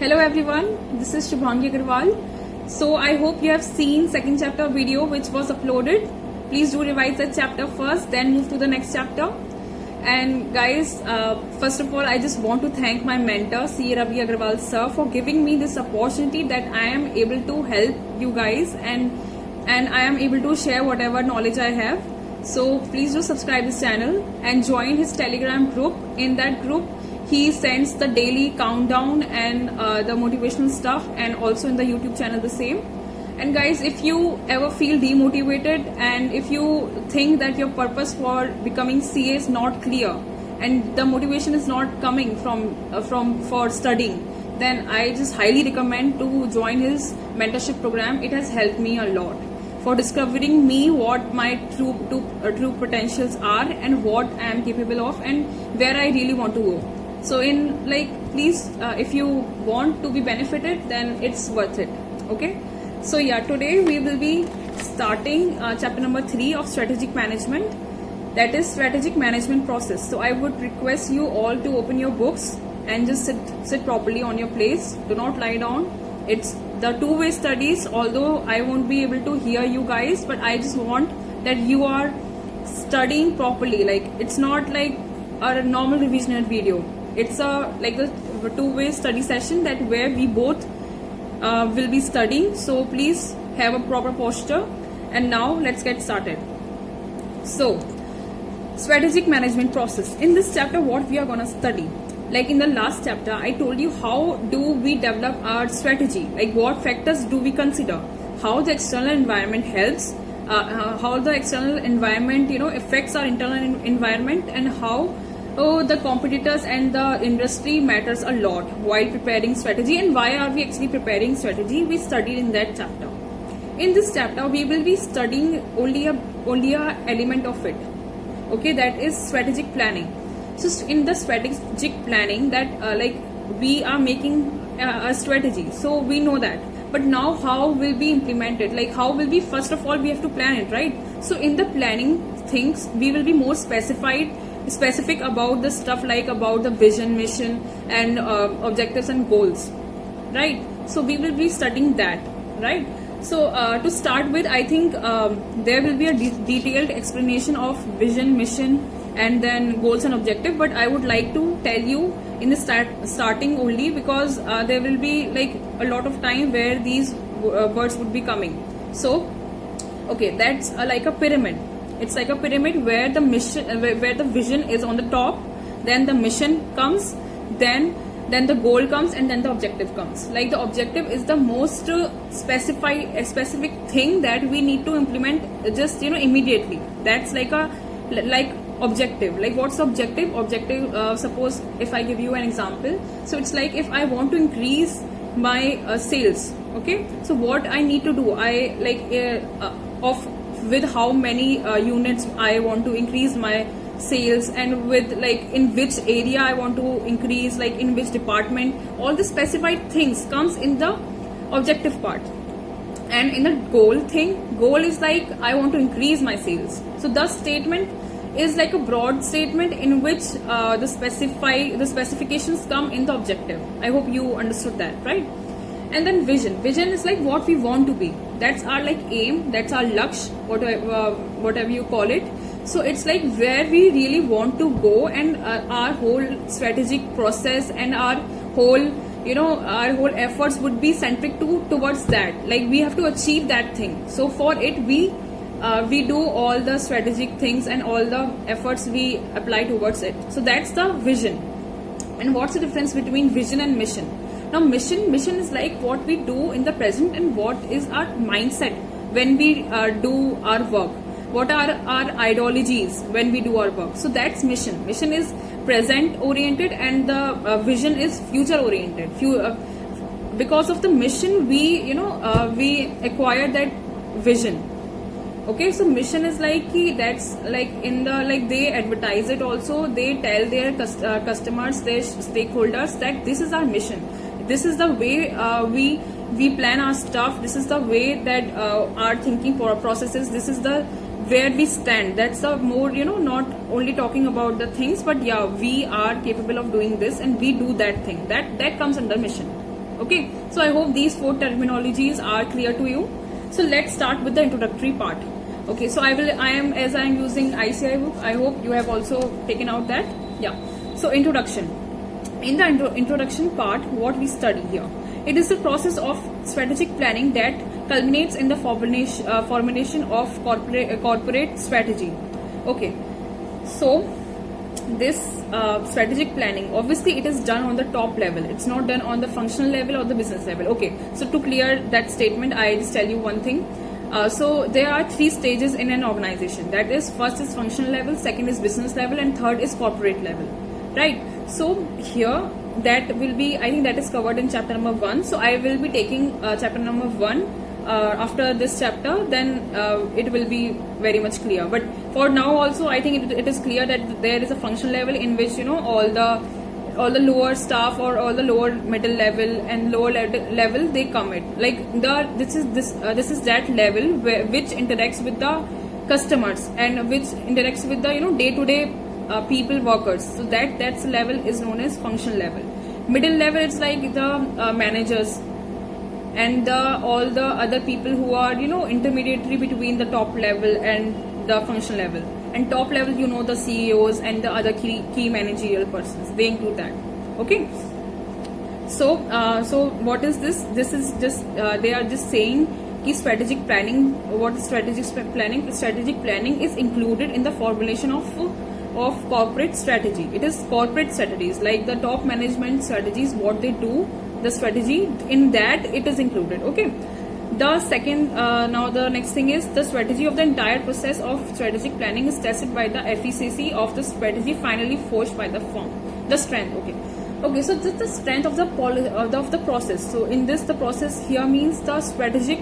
Hello everyone, this is Shubhangi Agarwal. So I hope you have seen second chapter video which was uploaded. Please do revise that chapter first, then move to the next chapter. And guys, first of all, I just want to thank my mentor C. Ravi Agarwal sir for giving me this opportunity that I am able to help you guys and I am able to share whatever knowledge I have. So please do subscribe this channel and join his Telegram group. In that group, he sends the daily countdown and the motivational stuff, and also in the YouTube channel the same. And guys, if you ever feel demotivated and if you think that your purpose for becoming CA is not clear and the motivation is not coming from for studying, then I just highly recommend to join his mentorship program. It has helped me a lot for discovering me, what my true potentials are and what I am capable of and where I really want to go. So please, if you want to be benefited, then it's worth it. Okay. So yeah, today we will be starting chapter number 3 of strategic management, that is strategic management process. So I would request you all to open your books and just sit properly on your place. Do not lie down. It's the two-way studies, although I won't be able to hear you guys, but I just want that you are studying properly. Like, it's not like a normal revisional video. It's a two-way study session that where we both will be studying. So please have a proper posture. And now let's get started. So strategic management process. In this chapter, what we are going to study, like in the last chapter, I told you how do we develop our strategy, like what factors do we consider, how the external environment helps, how the external environment affects our internal environment, and how the competitors and the industry matters a lot while preparing strategy, and why are we actually preparing strategy. We studied in that chapter. In this chapter, we will be studying only a element of it. Okay, that is strategic planning. So in the strategic planning, that we are making a strategy, so we know that, but now how will be implemented, like how will be, first of all we have to plan it, right? So in the planning things, we will be more specific about the stuff, like about the vision, mission and objectives and goals, right? So we will be studying that, right? So to start with, I think there will be a detailed explanation of vision, mission and then goals and objective, but I would like to tell you in the starting only, because there will be like a lot of time where these words would be coming. So okay, that's like a pyramid. It's like a pyramid where the mission, where the vision is on the top, then the mission comes, then the goal comes, and then the objective comes. Like the objective is the most specific thing that we need to implement just immediately. That's like objective. Like what's the objective? Suppose if I give you an example, so it's like if I want to increase my sales, okay, so what I need to do, I with how many units I want to increase my sales, and with in which area I want to increase, like in which department, all the specified things comes in the objective part. And in the goal is like I want to increase my sales. So the statement is like a broad statement in which the specifications come in the objective. I hope you understood that, right? And then vision is like what we want to be. That's our aim, that's our laksh, whatever you call it. So it's like where we really want to go, and our whole strategic process and our whole efforts would be centric towards that. Like we have to achieve that thing. So for it, we do all the strategic things and all the efforts we apply towards it. So that's the vision. And what's the difference between vision and mission? Now mission is like what we do in the present, and what is our mindset when we do our work. What are our ideologies when we do our work? So that's mission. Mission is present oriented, and the vision is future oriented. Because of the mission, we acquire that vision. Okay, so mission is that's in the they advertise it also. They tell their customers, their stakeholders, that this is our mission. This is the way we plan our stuff. This is the way that our thinking processes. This is the where we stand. That's the more not only talking about the things, but yeah, we are capable of doing this and we do that thing. That comes under mission. Okay, so I hope these 4 terminologies are clear to you. So let's start with the introductory part. Okay, so I am using ICI book. I hope you have also taken out that. Yeah. So introduction. In the introduction part, what we study here, it is the process of strategic planning that culminates in the formulation of corporate strategy. Okay, so this strategic planning, obviously it is done on the top level. It's not done on the functional level or the business level. Okay, so to clear that statement, I just tell you one thing. So there are 3 stages in an organization. That is, first is functional level, second is business level, and third is corporate level, right? So here, that will be, I think that is covered in chapter number 1. So I will be taking chapter number 1 after this chapter, then it will be very much clear. But for now also, I think it is clear that there is a functional level in which, you know, all the lower staff or all the lower middle level and lower level, they commit. Like this is that level which interacts with the customers and which interacts with the, you know, day-to-day people, workers. So that's level is known as functional level. Middle level, it's like the managers and all the other people who are, you know, intermediary between the top level and the functional level. And top level, you know, the CEOs and the other key managerial persons, they include that. Okay, so what is this? This is just they are just saying ki strategic planning. What is strategic planning? Strategic planning is included in the formulation of corporate strategy. It is corporate strategies, like the top management strategies, what they do, the strategy, in that it is included. Okay, the second now the next thing is the strategy of the entire process of strategic planning is tested by the efficacy of the strategy finally forged by the firm. The strength. Okay, so this is the strength of the process. So in this, the process here means the strategic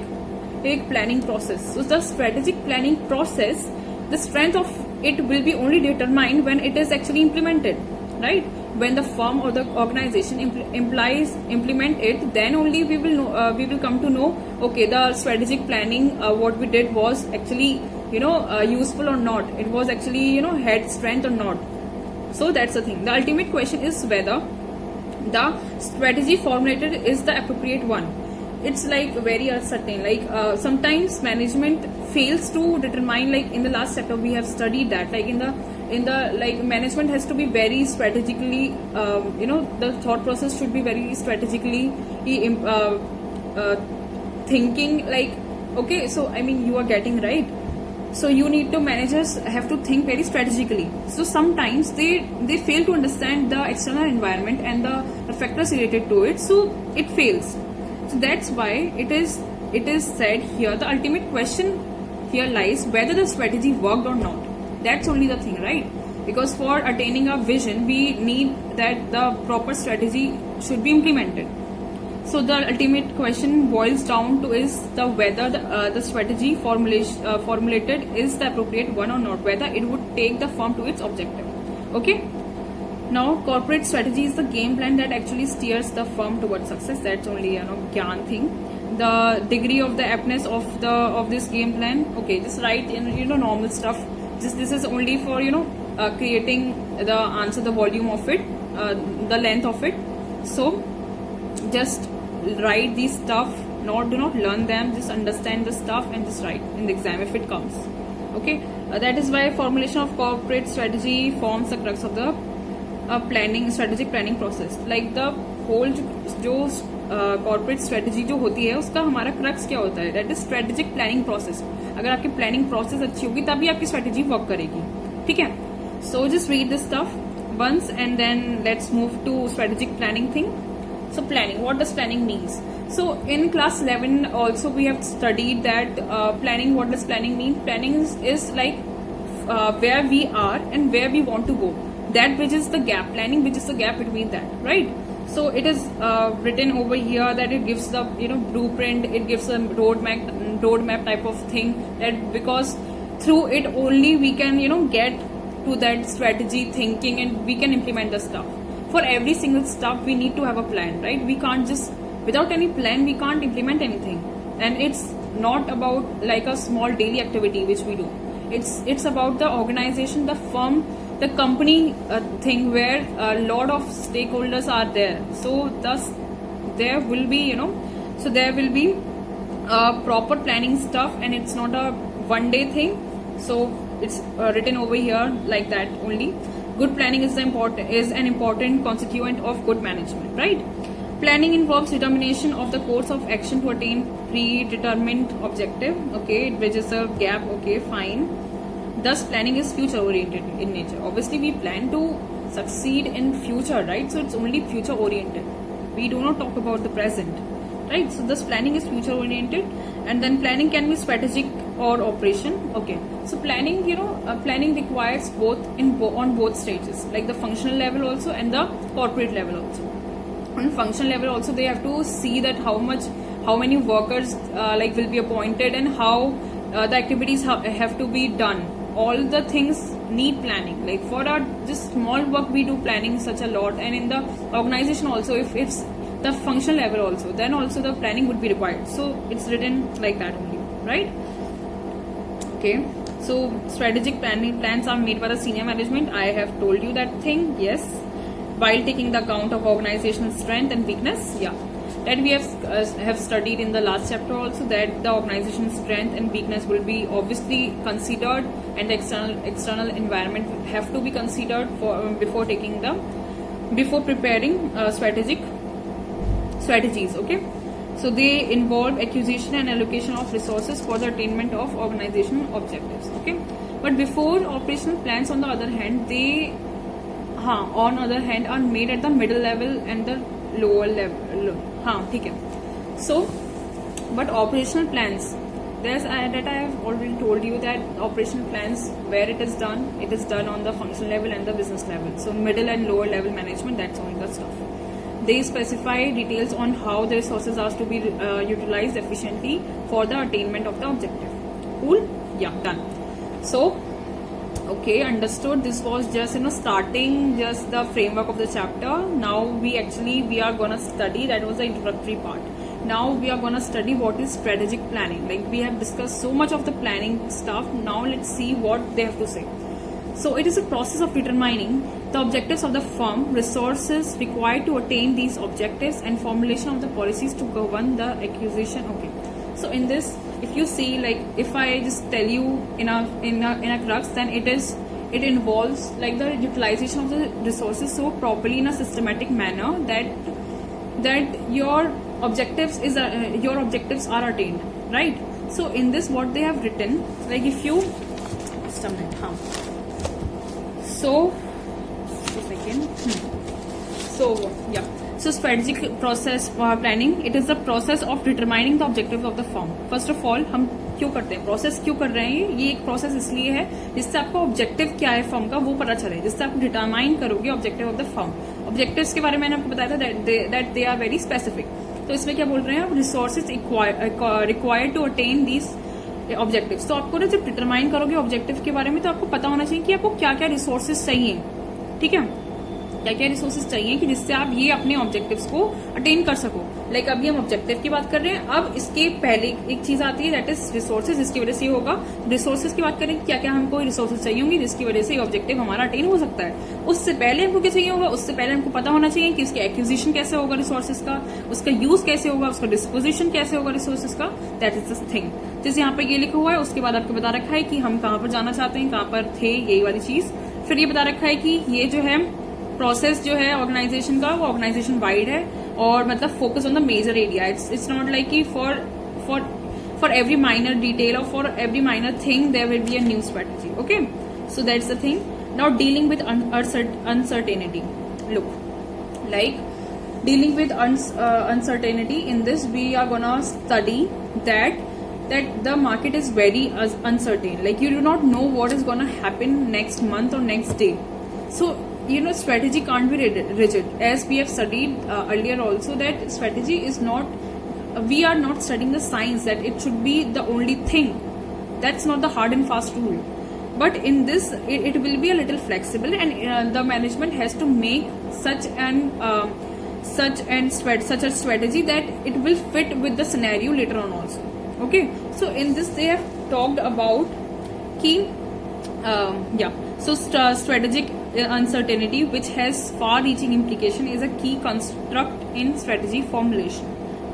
planning process. So the strategic planning process, the strength of it will be only determined when it is actually implemented, right? When the firm or the organization implement it, then only we will come to know, okay, the strategic planning what we did was actually, you know, useful or not. It was actually, you know, had strength or not. So that's the thing. The ultimate question is whether the strategy formulated is the appropriate one. It's like very uncertain. Like sometimes management fails to determine. Like in the last chapter we have studied that. Like in the like management has to be very strategically, you know, the thought process should be very strategically thinking. Like, okay, so I mean, you are getting right. So you need to, managers have to think very strategically. So sometimes they fail to understand the external environment and the factors related to it. So it fails. So that's why it is said here, the ultimate question here lies whether the strategy worked or not. That's only the thing, right? Because for attaining our vision, we need that the proper strategy should be implemented. So the ultimate question boils down to is the whether the strategy formulated is the appropriate one or not, whether it would take the firm to its objective. Okay. Now, corporate strategy is the game plan that actually steers the firm towards success. That's only, you know, gyan thing. The degree of the aptness of this game plan. Okay, just write in, you know, normal stuff. Just this is only for, you know, creating the answer, the volume of it, the length of it. So just write these stuff. Do not learn them. Just understand the stuff and just write in the exam if it comes. Okay, that is why formulation of corporate strategy forms the crux of the strategic planning process. Like the whole जो corporate strategy जो होती है उसका हमारा crux क्या होता है? That is strategic planning process. अगर आपकी planning process अच्छी होगी तभी आपकी strategy work करेगी. ठीक है? So just read this stuff once and then let's move to strategic planning thing. So planning, what does planning means? So in class 11 also we have studied that planning. What does planning mean? Planning is like where we are and where we want to go. That bridges the gap. Planning bridges the gap between that, right? So it is written over here that it gives the, you know, blueprint. It gives a roadmap type of thing. That because through it only we can, you know, get to that strategy thinking and we can implement the stuff. For every single stuff we need to have a plan, right? We can't just, without any plan we can't implement anything. And it's not about like a small daily activity which we do. It's about the organization, the firm, the company thing where a lot of stakeholders are there. So thus there will be, so there will be proper planning stuff, and it's not a one day thing. So it's written over here like that only. Good planning is an important constituent of good management, right? Planning involves determination of the course of action to attain predetermined objective. Okay, it bridges a gap. Okay, fine. Thus, planning is future oriented in nature. Obviously, we plan to succeed in future, right? So it's only future oriented. We do not talk about the present, right? So this planning is future oriented, and then planning can be strategic or operation. Okay, so planning, planning requires both on both stages, like the functional level also and the corporate level also. On functional level also, they have to see that how many workers like will be appointed, and how the activities have to be done. All the things need planning. Like for our just small work, we do planning such a lot, and in the organization also, if it's the functional level also, then also the planning would be required. So it's written like that only, right? Okay, so strategic plans are made by the senior management. I have told you that thing, yes, while taking the account of organizational strength and weakness. Yeah, that we have studied in the last chapter also, that the organizational strength and weakness will be obviously considered, and the external environment have to be considered before preparing strategies. Okay, so they involve acquisition and allocation of resources for the attainment of organizational objectives. Okay, but before operational plans, on the other hand, are made at the middle level and the lower level. Okay. So, but operational plans, that I have already told you that operational plans, where it is done on the functional level and the business level. So middle and lower level management, that's only the stuff. They specify details on how the resources are to be utilized efficiently for the attainment of the objective. Cool? Yeah, done. So, okay, understood. This was just starting just the framework of the chapter. Now we are gonna study, that was the introductory part. Now we are gonna study what is strategic planning. Like we have discussed so much of the planning stuff. Now let's see what they have to say. So it is a process of determining the objectives of the firm, resources required to attain these objectives, and formulation of the policies to govern the acquisition. Okay, so in this, if you see, like if I just tell you in a crux, then it involves like the utilization of the resources so properly in a systematic manner that your objectives are attained, right? So in this, what they have written, like if you just a minute, so just a second. So yeah. So strategic process planning, it is the process of determining the objectives of the firm. First of all, हम क्यों करते हैं, process क्यों कर रहे हैं, ये एक प्रोसेस इसलिए है जिससे आपको ऑब्जेक्टिव क्या है फर्म का वो पता चले, जिससे आप डिटरमाइन करोगे objective of the firm. Objectives के बारे में मैंने आपको बताया था that they are very specific. तो इसमें क्या बोल रहे हैं, resources required to attain these objectives. तो आपको ना जब डिटरमाइन करोगे ऑब्जेक्टिव के बारे में, तो आपको पता होना चाहिए कि आपको क्या क्या रिसोर्सेज चाहिए. ठीक है, क्या क्या रिसोर्सेज चाहिए कि जिससे आप ये अपने ऑब्जेक्टिव्स को अटेन कर सको. लाइक अभी हम ऑब्जेक्टिव की बात कर रहे हैं, अब इसके पहले एक चीज आती है दैट इज रिसोर्सेज, जिसकी वजह से ये होगा. रिसोर्सेज की बात करें, क्या क्या हमको रिसोर्सेज चाहिए होंगे जिसकी वजह से ऑब्जेक्टिव हमारा अटेन हो सकता है. उससे पहले हमको क्या चाहिए होगा, उससे पहले हमको पता होना चाहिए कि उसके एक्विजिशन कैसे होगा रिसोर्सेज का, उसका यूज कैसे होगा, उसका डिस्पोजिशन कैसे होगा रिसोर्सेज का. That is the thing. जैसे यहाँ पर ये लिखा हुआ है, उसके बाद आपको बता रखा है कि हम कहाँ पर जाना चाहते हैं, कहाँ पर थे, यही वाली चीज. फिर ये बता रखा है कि ये जो है प्रोसेस जो है ऑर्गेनाइजेशन का, वो ऑर्गेनाइजेशन वाइड है, और मतलब focus on the major area. It's not like कि फॉर एवरी माइनर डिटेल और for every minor thing there will be a new strategy. Okay, so that's the thing. Now dealing with uncertainty. Look, like dealing with uncertainty, in this we are gonna study that the market is very uncertain. Like you do not know what is gonna happen next month or next day. So strategy can't be rigid, as we have studied earlier also, that strategy is not, we are not studying the science that it should be the only thing. That's not the hard and fast rule. But in this, it will be a little flexible, and the management has to make such a strategy that it will fit with the scenario later on also. Okay, so in this they have talked about key so strategic uncertainty which has far-reaching implication is a key construct in strategy formulation.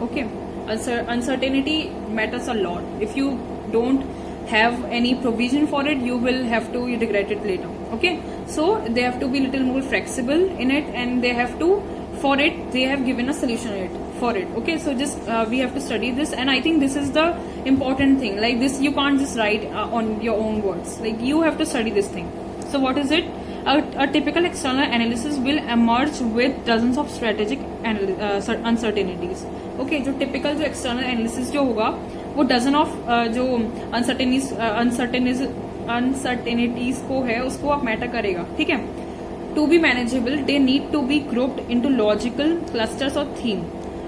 Okay, uncertainty matters a lot. If you don't have any provision for it, you will have to regret it later. Okay, so they have to be little more flexible in it, and they have to, for it they have given a solution for it. Okay, so just we have to study this, and I think this is the important thing. Like this, you can't just write on your own words. Like you have to study this thing. So what is it? A typical external analysis will emerge with dozens of strategic uncertainties. Okay, जो typical जो external analysis जो होगा वो dozen of जो uncertainties को है उसको आप मैटर करेगा. ठीक है. To be manageable they need to be grouped into logical clusters और थीम.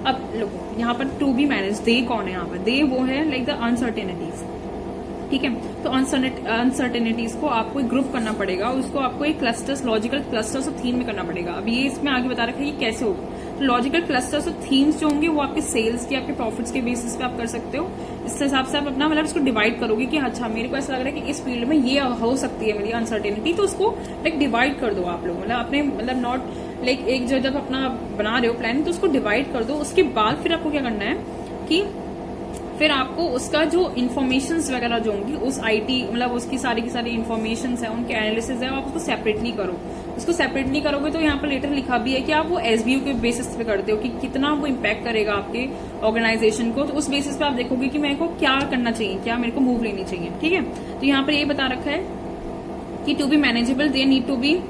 अब लोगों यहाँ पर टू बी मैनेज, दे कौन है यहाँ पर? दे वो है लाइक द अनसर्टेनिटीज. ठीक है. तो अनसर्टेनिटीज को आपको एक ग्रुप करना पड़ेगा, उसको आपको एक क्लस्टर्स, लॉजिकल क्लस्टर्स और थीम में करना पड़ेगा. अब ये इसमें आगे बता रखा है कि कैसे होगा. तो लॉजिकल क्लस्टर्स और थीम्स जो होंगे वो आपके सेल्स के, आपके प्रॉफिट्स के बेसिस पे आप कर सकते हो. इस हिसाब से आप अपना मतलब इसको डिवाइड करोगे कि अच्छा मेरे को ऐसा लग रहा है कि इस फील्ड में ये हो सकती है मेरी अनसर्टेनिटी, तो उसको लाइक डिवाइड कर दो आप लोग. मतलब अपने मतलब नॉट लाइक एक जो जब अपना बना रहे हो प्लान तो उसको डिवाइड कर दो. उसके बाद फिर आपको क्या करना है कि फिर आपको उसका जो इन्फॉर्मेशंस वगैरह जो होंगी उस आईटी मतलब उसकी सारी की सारी इन्फॉर्मेशंस है, उनके एनालिसिस है, आप उसको सेपरेटली करो. उसको सेपरेटली करोगे तो यहाँ पर लेटर लिखा भी है कि आप वो एसबीयू के बेसिस पे करते हो कि कितना वो इम्पैक्ट करेगा आपके ऑर्गेनाइजेशन को. तो उस बेसिस पे आप देखोगे कि मेरे को क्या करना चाहिए, क्या मेरे को मूव लेनी चाहिए. ठीक है. तो यहाँ पर ये बता रखा है कि to be manageable they need to be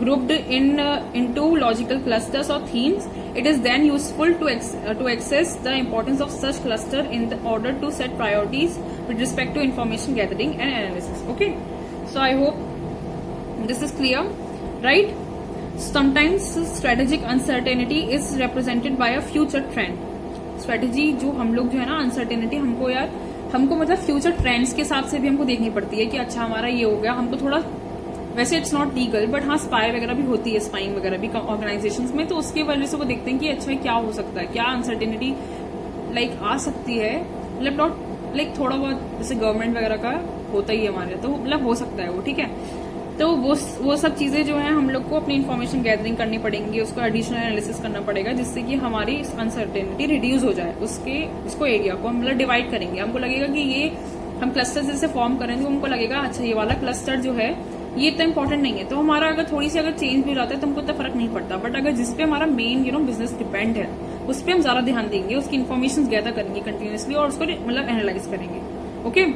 grouped into logical clusters or themes. It is then useful to access the importance of such cluster in the order to set priorities with respect to information gathering and analysis. Okay, so I hope this is clear, right? Sometimes strategic uncertainty is represented by a future trend. Strategy जो हम लोग जो है ना uncertainty हमको मतलब future trends के हिसाब से भी हमको देखनी पड़ती है कि अच्छा हमारा ये हो गया. हमको थोड़ा वैसे इट्स नॉट लीगल बट हाँ स्पाई वगैरह भी होती है, स्पाइंग वगैरह भी ऑर्गेनाइजेशंस में. तो उसकी वजह से वो देखते हैं कि अच्छा क्या हो सकता है, क्या अनसर्टेनिटी लाइक आ सकती है. मतलब नॉट लाइक थोड़ा बहुत जैसे गवर्नमेंट वगैरह का होता ही है हमारे, तो मतलब हो सकता है वो. ठीक है. तो वो सब चीजें जो है हम लोग को अपनी इन्फॉर्मेशन गैदरिंग करनी पड़ेंगी, उसको एडिशनल एनालिसिस करना पड़ेगा जिससे कि हमारी अनसर्टेनिटी रिड्यूस हो जाए. उसको एरिया को हम मतलब डिवाइड करेंगे. हमको लगेगा कि ये हम क्लस्टर जैसे फॉर्म करेंगे, हमको लगेगा अच्छा ये वाला क्लस्टर जो है ये इतना इंपॉर्टेंट नहीं है, तो हमारा अगर थोड़ी सी अगर चेंज भी हो जाता है तो हमको इतना फर्क नहीं पड़ता. बट अगर जिसपे हमारा मेन बिजनेस डिपेंड है उस पर हम ज्यादा ध्यान देंगे, उसकी इन्फॉर्मेशन गैदर करेंगे कंटिन्यूसली और उसको मतलब एनालाइज करेंगे. ओके.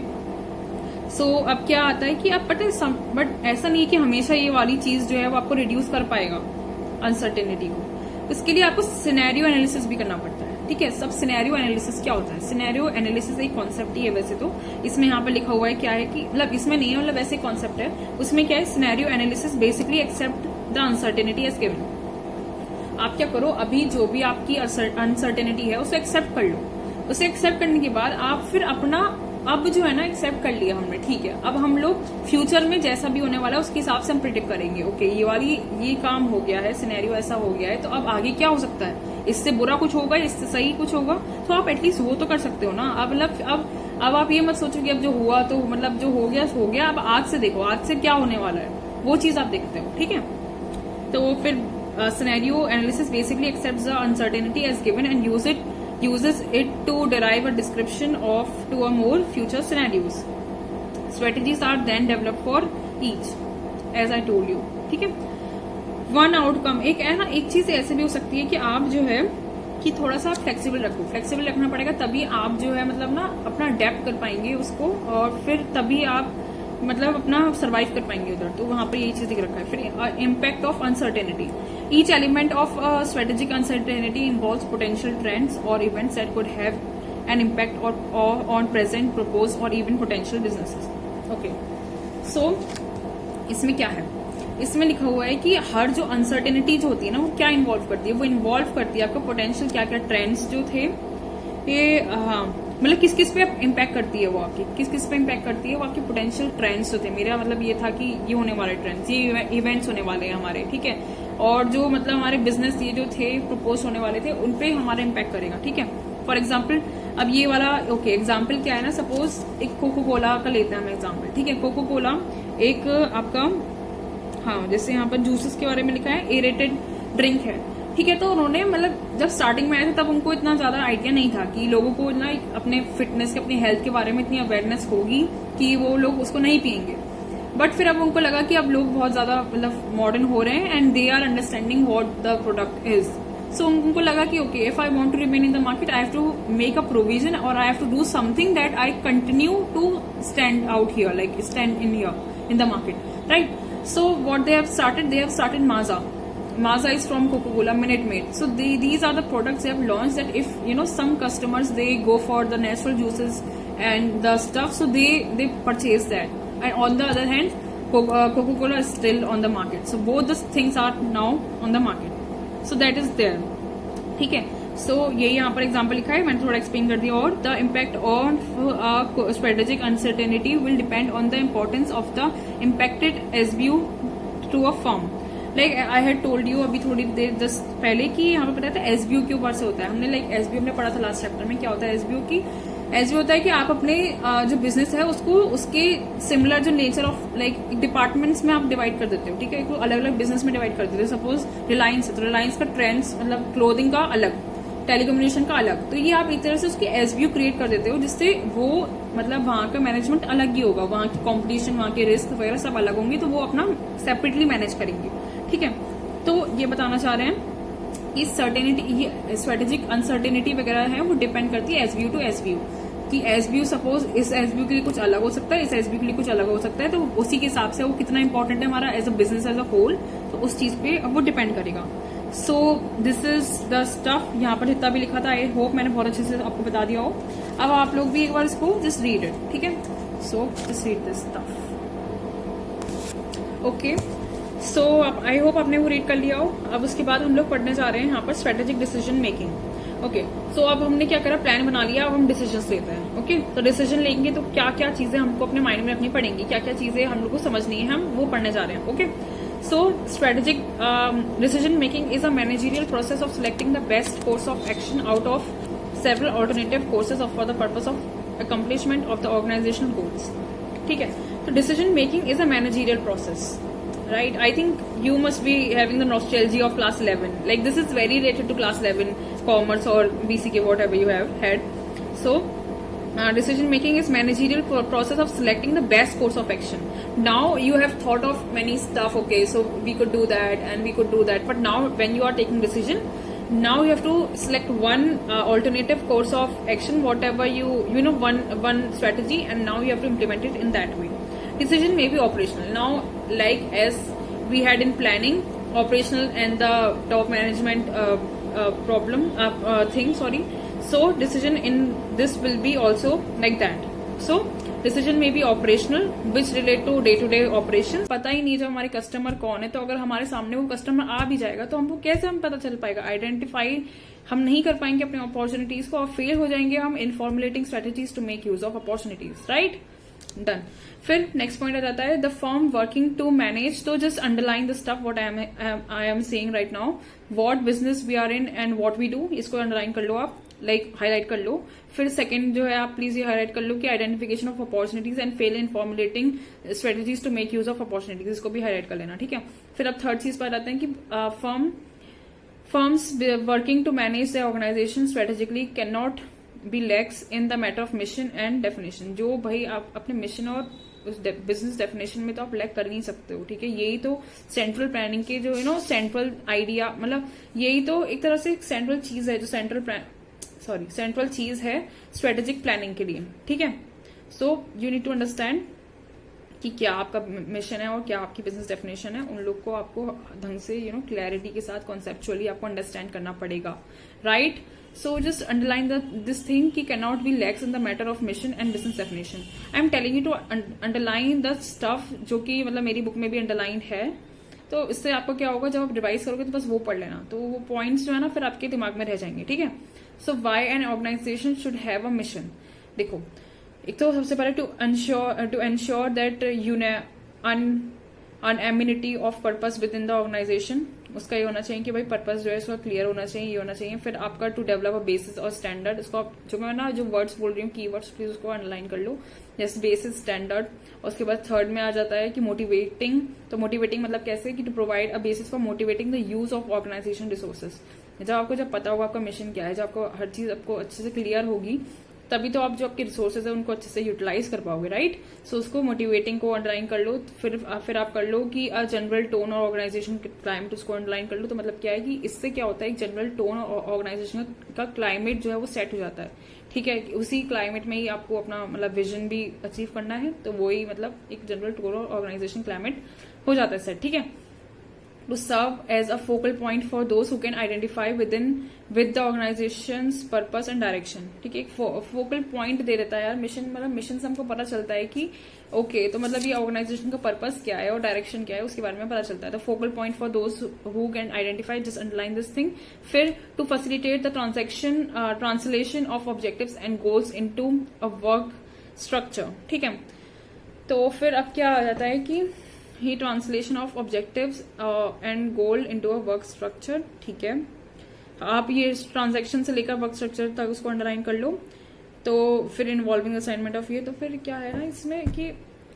सो अब क्या आता है कि आप पता है बट ऐसा नहीं है कि हमेशा ये वाली चीज जो है वो आपको रिड्यूस कर पाएगा अनसर्टेनिटी को. इसके लिए आपको सिनेरियो एनालिसिस भी करना पड़ता है. ठीक है. सब सिनेरियो एनालिसिस क्या होता है? सिनेरियो एनालिसिस एक कॉन्सेप्ट ही है वैसे तो. इसमें यहाँ पर लिखा हुआ है क्या है कि मतलब इसमें नहीं है, मतलब ऐसे कॉन्सेप्ट है. उसमें क्या है? Scenario analysis basically accept the uncertainty as given. आप क्या करो, अभी जो भी आपकी अनसर्टेनिटी है उसे एक्सेप्ट कर लो. उसे एक्सेप्ट करने के बाद आप फिर अपना अब जो है ना एक्सेप्ट कर लिया हमने. ठीक है. अब हम लोग फ्यूचर में जैसा भी होने वाला है उसके हिसाब से हम प्रिडिक्ट करेंगे. ओके ये काम हो गया है, सिनेरियो ऐसा हो गया है, तो अब आगे क्या हो सकता है? इससे बुरा कुछ होगा, इससे सही कुछ होगा, तो आप एटलीस्ट वो तो कर सकते हो ना. अब मतलब अब आप ये मत सोचो कि अब जो हुआ तो मतलब जो हो गया हो गया. अब आज से देखो आज से क्या होने वाला है, वो चीज आप देखते हो. ठीक है. तो फिर scenario analysis basically accepts the uncertainty as given and uses it to derive a description of two or more future scenarios. Strategies are then developed for each, as I told you. ठीक है. One outcome एक है ना, एक चीज ऐसे भी हो सकती है कि आप जो है कि थोड़ा सा फ्लेक्सिबल रखो. फ्लेक्सिबल रखना पड़ेगा तभी आप जो है मतलब ना अपना अडेप्ट कर पाएंगे उसको, और फिर तभी आप मतलब अपना सर्वाइव कर पाएंगे उधर. तो वहां पर यही चीज दिख रखा है. फिर impact of uncertainty. Each element of strategic uncertainty involves potential trends or events that could have an impact on present, proposed or even potential businesses. Okay. So इसमें क्या है? इसमें लिखा हुआ है कि हर जो अनसर्टेनिटी जो होती है ना वो क्या इन्वॉल्व करती है? वो इन्वॉल्व करती है आपका पोटेंशियल क्या क्या ट्रेंड्स जो थे ये मतलब किस किस पे इम्पैक्ट करती है वो आपकी, किस किस पे इम्पैक्ट करती है वो आपके पोटेंशियल ट्रेंड्स जो थे. मेरा मतलब ये था कि ये होने वाले ट्रेंड्स, ये इवेंट्स होने वाले हैं हमारे. ठीक है. और जो मतलब हमारे बिजनेस ये जो थे प्रपोज होने वाले थे उन पे हमारा इम्पैक्ट करेगा. ठीक है. फॉर एग्जाम्पल अब ये वाला ओके एग्जाम्पल क्या है ना, सपोज एक कोको कोला का लेते हैं हम एग्जाम्पल. ठीक है. कोको कोला एक आपका हाँ जैसे यहाँ पर जूसेस के बारे में लिखा है एरेटेड ड्रिंक है, ठीक है। तो उन्होंने मतलब जब स्टार्टिंग में आए थे तब उनको इतना ज्यादा आइडिया नहीं था कि लोगों को ना अपने फिटनेस के अपनी हेल्थ के बारे में इतनी अवेयरनेस होगी कि वो लोग उसको नहीं पियेंगे। बट फिर अब उनको लगा कि अब लोग बहुत ज्यादा मतलब मॉडर्न हो रहे हैं and they are understanding what the product is. So उनको लगा कि okay if I want to remain in the market I have to make a provision और I have to do something that I continue to stand out here, like stand in here in the market, right. So what they have started Maaza. Maaza is from Coca-Cola, Minute Maid. So these are the products they have launched that if some customers they go for the natural juices and the stuff, so they purchase that. And on the other hand, Coca-Cola is still on the market. So both the things are now on the market. So that is there. ठीक है। सो ये यहाँ पर example लिखा है, मैंने थोड़ा explain कर दिया। और the impact on strategic uncertainty will depend on the importance of the impacted SBU to a firm. Like I had told you अभी थोड़ी देर जस्ट पहले कि यहाँ पे पता था एसबीयू के ऊपर से होता है। हमने लाइक एसबीयू हमने पढ़ा था लास्ट चैप्टर में। क्या होता है एसबीयू की? एसबीयू होता है कि आप अपने जो बिजनेस है उसको उसके सिमिलर जो नेचर ऑफ लाइक डिपार्टमेंट्स में आप डिवाइड कर देते हो, ठीक है। अलग अलग बिजनेस में डिवाइड कर देते हो। सपोज रिलायंस है तो रिलायंस का ट्रेंड्स मतलब क्लोथिंग का अलग, टेलीकम्युनिकेशन का अलग। तो ये आप एक तरह से उसकी एसबीयू क्रिएट कर देते हो जिससे वो मतलब वहां का मैनेजमेंट अलग ही होगा, वहां की कॉम्पिटिशन, वहां के रिस्क वगैरह सब अलग होंगे, तो वो अपना सेपरेटली मैनेज करेंगे, ठीक है। तो ये बताना चाह रहे हैं कि सर्टेनिटी, स्ट्रेटेजिक अनसर्टेनिटी वगैरह है वो डिपेंड करती है एसबीयू टू एसबीयू कि एसबीयू सपोज इस एसबीयू के लिए कुछ अलग हो सकता है, इस एसबीयू के लिए कुछ अलग हो सकता है। तो उसी के हिसाब से वो कितना इंपॉर्टेंट है हमारा as a business as a whole, तो उस चीज पे अब वो डिपेंड करेगा। So this is the stuff. यहाँ पर जितना भी लिखा था आई होप मैंने बहुत अच्छे से आपको बता दिया हो। अब आप लोग भी एक बार इसको जस्ट रीड इट, ठीक है। So just read this stuff, okay. So I hope आपने वो रीड कर लिया हो। अब उसके बाद हम लोग पढ़ने जा रहे हैं यहाँ पर स्ट्रेटेजिक डिसीजन मेकिंग, ओके। सो अब हमने क्या करा, प्लान बना लिया, अब हम डिसीजन लेते हैं, ओके। तो डिसीजन लेंगे तो क्या क्या चीजें हमको अपने माइंड में रखनी पड़ेंगी, क्या क्या चीजें हम लोग को समझनी है, हम वो पढ़ने जा रहे हैं, okay. So, strategic decision making is a managerial process of selecting the best course of action out of several alternative courses for the purpose of accomplishment of the organizational goals. ठीक है, तो decision making is a managerial process, right? I think you must be having the nostalgia of class 11. Like this is very related to class 11, commerce or BCK, whatever you have had. So. Decision making is managerial process of selecting the best course of action. Now you have thought of many stuff, okay, so we could do that and we could do that, but now when you are taking decision, now you have to select one alternative course of action, whatever you know, one strategy, and now you have to implement it in that way. Decision may be operational. Now like as we had in planning, operational and the top management thing, sorry. So decision in this will be also like that. So decision may be operational which relate to day operations. पता ही नहीं जब हमारे customer कौन है, तो अगर हमारे सामने वो कस्टमर आ भी जाएगा तो हमको कैसे हम पता चल पाएगा, आइडेंटिफाई हम नहीं कर पाएंगे अपने अपॉर्चुनिटीज को और फेल हो जाएंगे हम in formulating strategies to make use of opportunities, right. Done. फिर नेक्स्ट पॉइंट आ जाता है the firm working to manage. तो just underline the stuff what I am saying right now, what business we are in and what we do, इसको underline कर लो आप, like highlight कर लो। फिर सेकंड जो है आप प्लीज ये हाईलाइट कर लो कि identification of opportunities and fail in formulating strategies to make use of opportunities, इसको भी हाईलाइट कर लेना, ठीक है। फिर अब थर्ड चीज पर आते हैं कि firms working to manage the organisation strategically can not be lax in the matter of mission and definition. जो भाई आप अपने मिशन और उस बिजनेस डेफिनेशन में तो आप लैक कर नहीं सकते हो, ठीक है। यही तो सेंट्रल प्लानिंग के जो सेंट्रल आइडिया, मतलब यही तो एक तरह से सेंट्रल चीज है जो सेंट्रल चीज है स्ट्रेटेजिक प्लानिंग के लिए, ठीक है। So you need to understand कि क्या आपका मिशन है और क्या आपकी बिजनेस डेफिनेशन है, उन लोग को आपको ढंग से क्लैरिटी के साथ कॉन्सेप्चुअली आपको अंडरस्टैंड करना पड़ेगा, right. So just underline this thing कि can not be lax in the matter of mission and business definition. I am telling you to underline the stuff जो कि मतलब मेरी बुक में भी अंडरलाइन है। तो इससे आपको क्या होगा, जब आप रिवाइज करोगे तो बस वो पढ़ लेना, तो वो पॉइंट्स जो है ना फिर आपके दिमाग में रह जाएंगे, ठीक है। So why an organization should have a mission. देखो, एक तो सबसे पहले to ensure that unanimity of purpose within the organization, उसका ये होना चाहिए कि भाई पर्पस जो है उसका क्लियर होना चाहिए, ये होना चाहिए। फिर आपका टू डेवलप अ बेसिस और स्टैंडर्ड, उसको जो मैं ना जो वर्ड्स बोल रही हूँ कीवर्ड्स प्लीज उसको अंडरलाइन कर लो, जैसे बेसिस स्टैंडर्ड। उसके बाद थर्ड में आ जाता है कि मोटिवेटिंग। तो मोटिवेटिंग मतलब कैसे कि to provide a basis for motivating the use of organisation resources. जब पता होगा आपका मिशन क्या है, जब आपको हर चीज आपको अच्छे से क्लियर होगी, तभी तो आप जो आपके रिसोर्सेज है उनको अच्छे से यूटिलाइज कर पाओगे, राइट। सो उसको मोटिवेटिंग को अंडरलाइन कर लो। फिर आप कर लो कि जनरल टोन और ऑर्गेनाइजेशन क्लाइमेट, उसको अंडरलाइन कर लो। तो मतलब क्या है कि इससे क्या होता है, एक जनरल टोन और ऑर्गेनाइजेशन का क्लाइमेट जो है वो सेट हो जाता है, ठीक है। उसी क्लाइमेट में ही आपको अपना मतलब विजन भी अचीव करना है, तो वही मतलब एक जनरल टोन और ऑर्गेनाइजेशन क्लाइमेट हो जाता है सेट, ठीक है। To serve as a focal point for those who can identify with the organization's purpose and direction, ठीक है। एक फोकल पॉइंट दे देता है यार मिशन, मतलब मिशन से हमको पता चलता है कि ओके तो मतलब ये ऑर्गेनाइजेशन का पर्पस क्या है और डायरेक्शन क्या है, उसके बारे में पता चलता है। तो focal point for those who can identify, just underline this thing. फिर to facilitate the translation of objectives and goals into a work structure, ठीक है। तो फिर अब क्या आ जाता है कि ही translation of objectives and goal into a work structure, ठीक है। आप ये ट्रांजैक्शन से लेकर वर्क स्ट्रक्चर तक उसको अंडरलाइन कर लो। तो फिर इन्वॉल्विंग असाइनमेंट ऑफ ये, तो फिर क्या है ना इसमें कि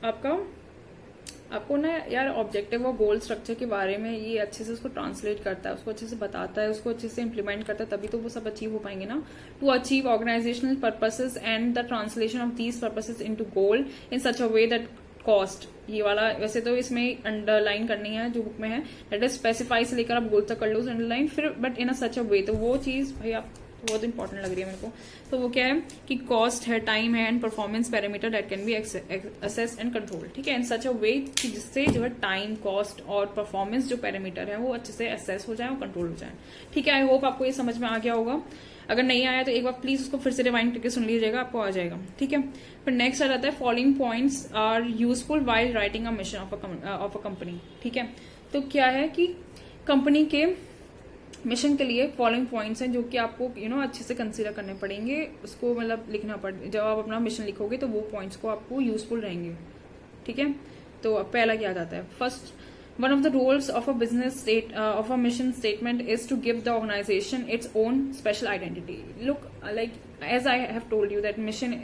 आपको ना यार ऑब्जेक्टिव और गोल स्ट्रक्चर के बारे में ये अच्छे से उसको ट्रांसलेट करता है, उसको अच्छे से बताता है, उसको अच्छे से इम्प्लीमेंट करता है, तभी तो वो सब अचीव हो पाएंगे ना। To achieve organisational purposes and the translation of these purposes into goal in such a way that cost, ये वाला वैसे तो इसमें अंडरलाइन करनी है जो बुक में है, दैट इज स्पेसिफाई से लेकर आप गोल तक कर लो अंडरलाइन। फिर but in a such a वे, तो वो चीज भाई आप बहुत इंपॉर्टेंट लग रही है मेरे को। तो वो क्या है कि कॉस्ट है, टाइम है and performance parameter that can be assess and control, ठीक है। इन सच अ वे कि जिससे जो है टाइम, कॉस्ट और परफॉर्मेंस जो पैरामीटर है वो अच्छे से असेस हो जाए और कंट्रोल हो जाए, ठीक है। आई होप आपको ये समझ में आ गया होगा। अगर नहीं आया तो एक बार प्लीज उसको फिर से रिवाइंड करके सुन लीजिएगा, आपको आ जाएगा, ठीक है। फिर नेक्स्ट आ जाता है following points are useful while writing a mission of a company, ठीक है। तो क्या है कि कंपनी के मिशन के लिए फॉलोइंग पॉइंट्स हैं जो कि आपको अच्छे से कंसीडर करने पड़ेंगे, उसको मतलब लिखना जब आप अपना मिशन लिखोगे तो वो पॉइंट्स को आपको यूजफुल रहेंगे, ठीक है। तो पहला क्या जाता है, first one of the roles of a of a mission statement is to give the organization its own special identity. Look, like as I have told you that mission,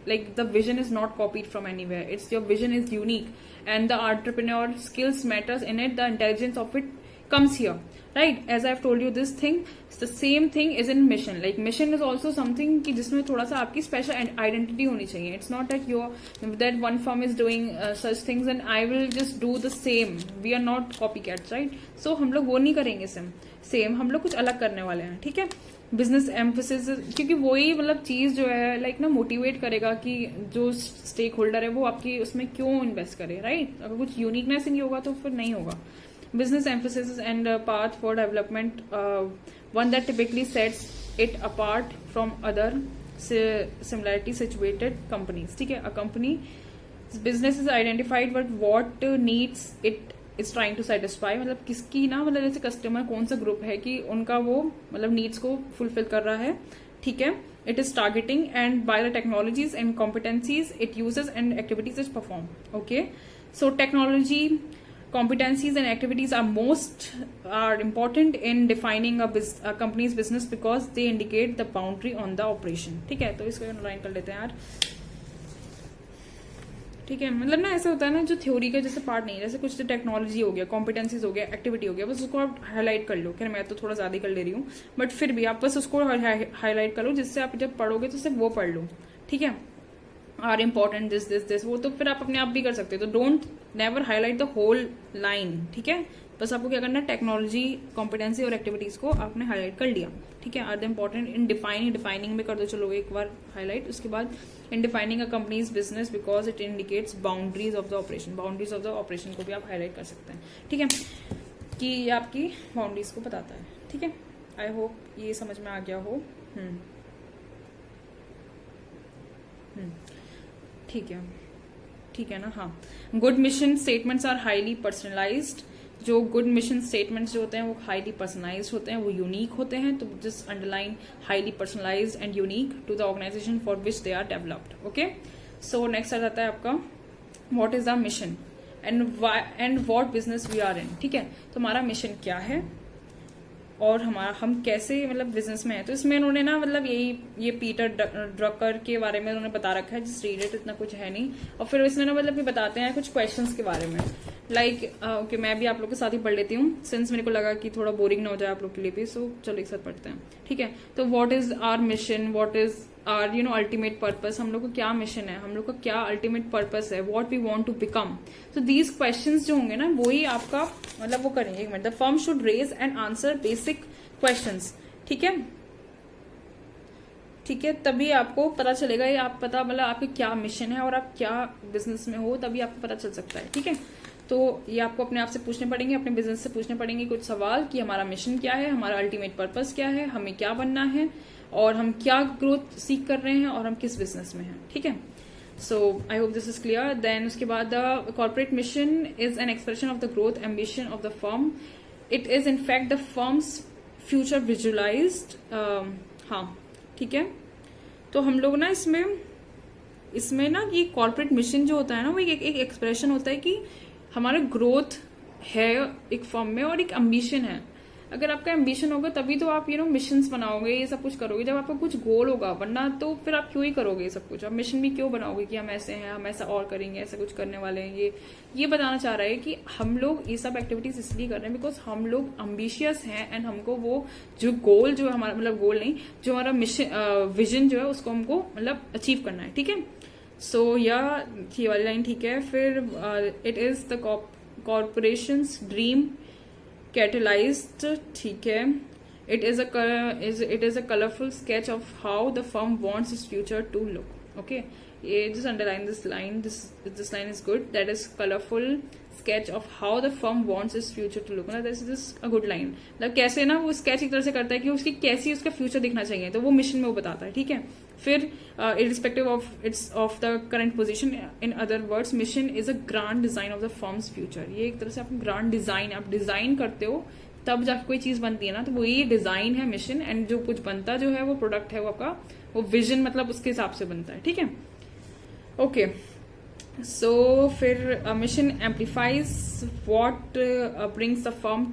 like the vision is not copied from anywhere. Your vision is unique, and the entrepreneur skills matters in it. The intelligence of it comes here, right? As I have told you this thing, the same thing is in mission. Like mission is also something कि जिसमें थोड़ा सा आपकी special identity होनी चाहिए. It's not that one firm is doing such things and I will just do the same. We are not copycats, right? So हम लोग वो नहीं करेंगे same. हम लोग कुछ अलग करने वाले हैं, ठीक है। बिजनेस एम्फोसिस, क्योंकि वही मतलब चीज जो है लाइक ना मोटिवेट करेगा कि जो स्टेक होल्डर है वो आपकी उसमें क्यों इन्वेस्ट करे, राइट। अगर कुछ यूनिकनेस ही नहीं होगा तो फिर नहीं होगा। Business emphasis and path for development, one that typically sets it apart from other similarity situated companies, ठीक है। A company business is identified but what needs it is trying to satisfy, मतलब किसकी ना मतलब जैसे कस्टमर कौन सा group है कि उनका वो मतलब नीड्स को फुलफिल कर रहा है, ठीक है। It is targeting and by the technologies and competencies it uses and activities it perform, okay. So technology, competencies and activities are important in defining a company's business because they indicate the boundary on the operation, ठीक है। तो इसको underline कर लेते हैं यार, ठीक है। मतलब ना ऐसा होता है ना जो थ्योरी का जैसे पार्ट नहीं है, जैसे कुछ टेक्नोलॉजी हो गया, कॉम्पिटेंसीज हो गया, एक्टिविटी हो गया, बस उसको आप हाईलाइट कर लो। खैर मैं तो थोड़ा ज्यादा ही कर ले रही हूँ, बट फिर भी आप बस उसको हाईलाइट कर लो, जिससे आप जब पढ़ोगे तो सिर्फ वो पढ़ लो, ठीक है। आर इम्पॉर्टेंट दिस वो तो फिर आप अपने आप भी कर सकते हो। तो don't never highlight the whole line, ठीक है। बस आपको क्या करना है, टेक्नोलॉजी, कॉम्पिटेंसी और एक्टिविटीज को आपने हाईलाइट कर लिया, ठीक है। Are the important in defining में कर दो, चलो एक बार हाईलाइट। उसके बाद in defining a company's business because it indicates boundaries of the operation, boundaries of the operation को भी आप हाईलाइट कर सकते हैं, ठीक है, कि ये आपकी बाउंड्रीज को बताता है, ठीक है। आई होप ये समझ में आ गया हो। ठीक है ना। हाँ, good mission statements are highly personalised. जो गुड मिशन स्टेटमेंट्स जो होते हैं वो हाईली पर्सनलाइज्ड होते हैं, वो यूनिक होते हैं। तो just underline highly personalized and unique to the organization for which they are developed, okay. So next आ जाता है आपका what is the mission and what business we are in. ठीक है, तो हमारा मिशन क्या है और हम कैसे मतलब बिजनेस में है। तो इसमें इन्होंने ना मतलब ये पीटर ड्रकर के बारे में उन्होंने बता रखा है, जिस रीड इट, इतना कुछ है नहीं। और फिर इसमें ना मतलब ये बताते हैं कुछ क्वेश्चंस के बारे में, लाइक ओके मैं भी आप लोग के साथ ही पढ़ लेती हूँ, सिंस मेरे को लगा कि थोड़ा बोरिंग ना हो जाए आप लोग के लिए भी। सो चलो एक साथ पढ़ते हैं। ठीक है, तो what is our mission, what is our ultimate purpose, हम लोग का क्या मिशन है, हम लोग का क्या अल्टीमेट पर्पस है, what we want to become. तो दीज क्वेश्चंस जो होंगे ना वही आपका मतलब वो करेंगे। एक मिनट, the firm should raise and answer basic questions. ठीक है, ठीक है, तभी आपको पता चलेगा, ये आप पता मतलब आपके क्या मिशन है और आप क्या बिजनेस में हो, तभी आपको पता चल सकता है। ठीक है, तो ये आपको अपने आप से पूछने पड़ेंगे, अपने बिजनेस से पूछने पड़ेंगे कुछ सवाल कि हमारा मिशन क्या है, हमारा अल्टीमेट पर्पस क्या है, हमें क्या बनना है और हम क्या ग्रोथ सीख कर रहे हैं और हम किस बिजनेस में हैं। ठीक है, so I hope this is clear. Then उसके बाद the corporate mission is an expression of the growth ambition of the firm. It is in fact the firm's future visualized. हाँ ठीक है, तो हम लोग ना इसमें ना ये कॉर्पोरेट मिशन जो होता है ना वो एक एक्सप्रेशन होता है कि हमारा ग्रोथ है एक फर्म में और एक एम्बिशन है। अगर आपका एम्बिशन होगा तभी तो आप मिशंस बनाओगे, ये सब कुछ करोगे, जब आपका कुछ गोल होगा, वरना तो फिर आप क्यों ही करोगे ये सब कुछ। आप मिशन भी क्यों बनाओगे कि हम ऐसे हैं, हम ऐसा और करेंगे, ऐसा कुछ करने वाले हैं। ये बताना चाह रहा है कि हम लोग ये सब एक्टिविटीज इसलिए कर रहे हैं बिकॉज हम लोग एम्बिशियस हैं एंड हमको वो जो गोल जो है हमारा, मतलब गोल नहीं, जो हमारा मिशन विजन जो है उसको हमको मतलब अचीव करना है। ठीक है, सो ये वाली लाइन ठीक है। फिर it is the corporations dream catalyzed, ठीक है। It is a colorful sketch of how the firm wants its future to look. Okay, ये just underline this line. This line is good. That is colorful sketch of how the firm wants its future to look. मतलब this is a good line. मतलब कैसे ना वो sketch एक तरह से करता है कि उसकी कैसी उसका फ्यूचर दिखना चाहिए, तो वो मिशन में वो बताता है। ठीक है, फिर irrespective of the current position, in other words mission is a grand design of the firm's future. ये एक तरह से आपका grand design, आप डिजाइन करते हो तब जाके कोई चीज बनती है ना, तो वो ये डिजाइन है मिशन, एंड जो कुछ बनता जो है वो प्रोडक्ट है वो आपका वो विजन, मतलब उसके हिसाब से बनता है। ठीक है, ओके। सो फिर mission amplifies what brings the firm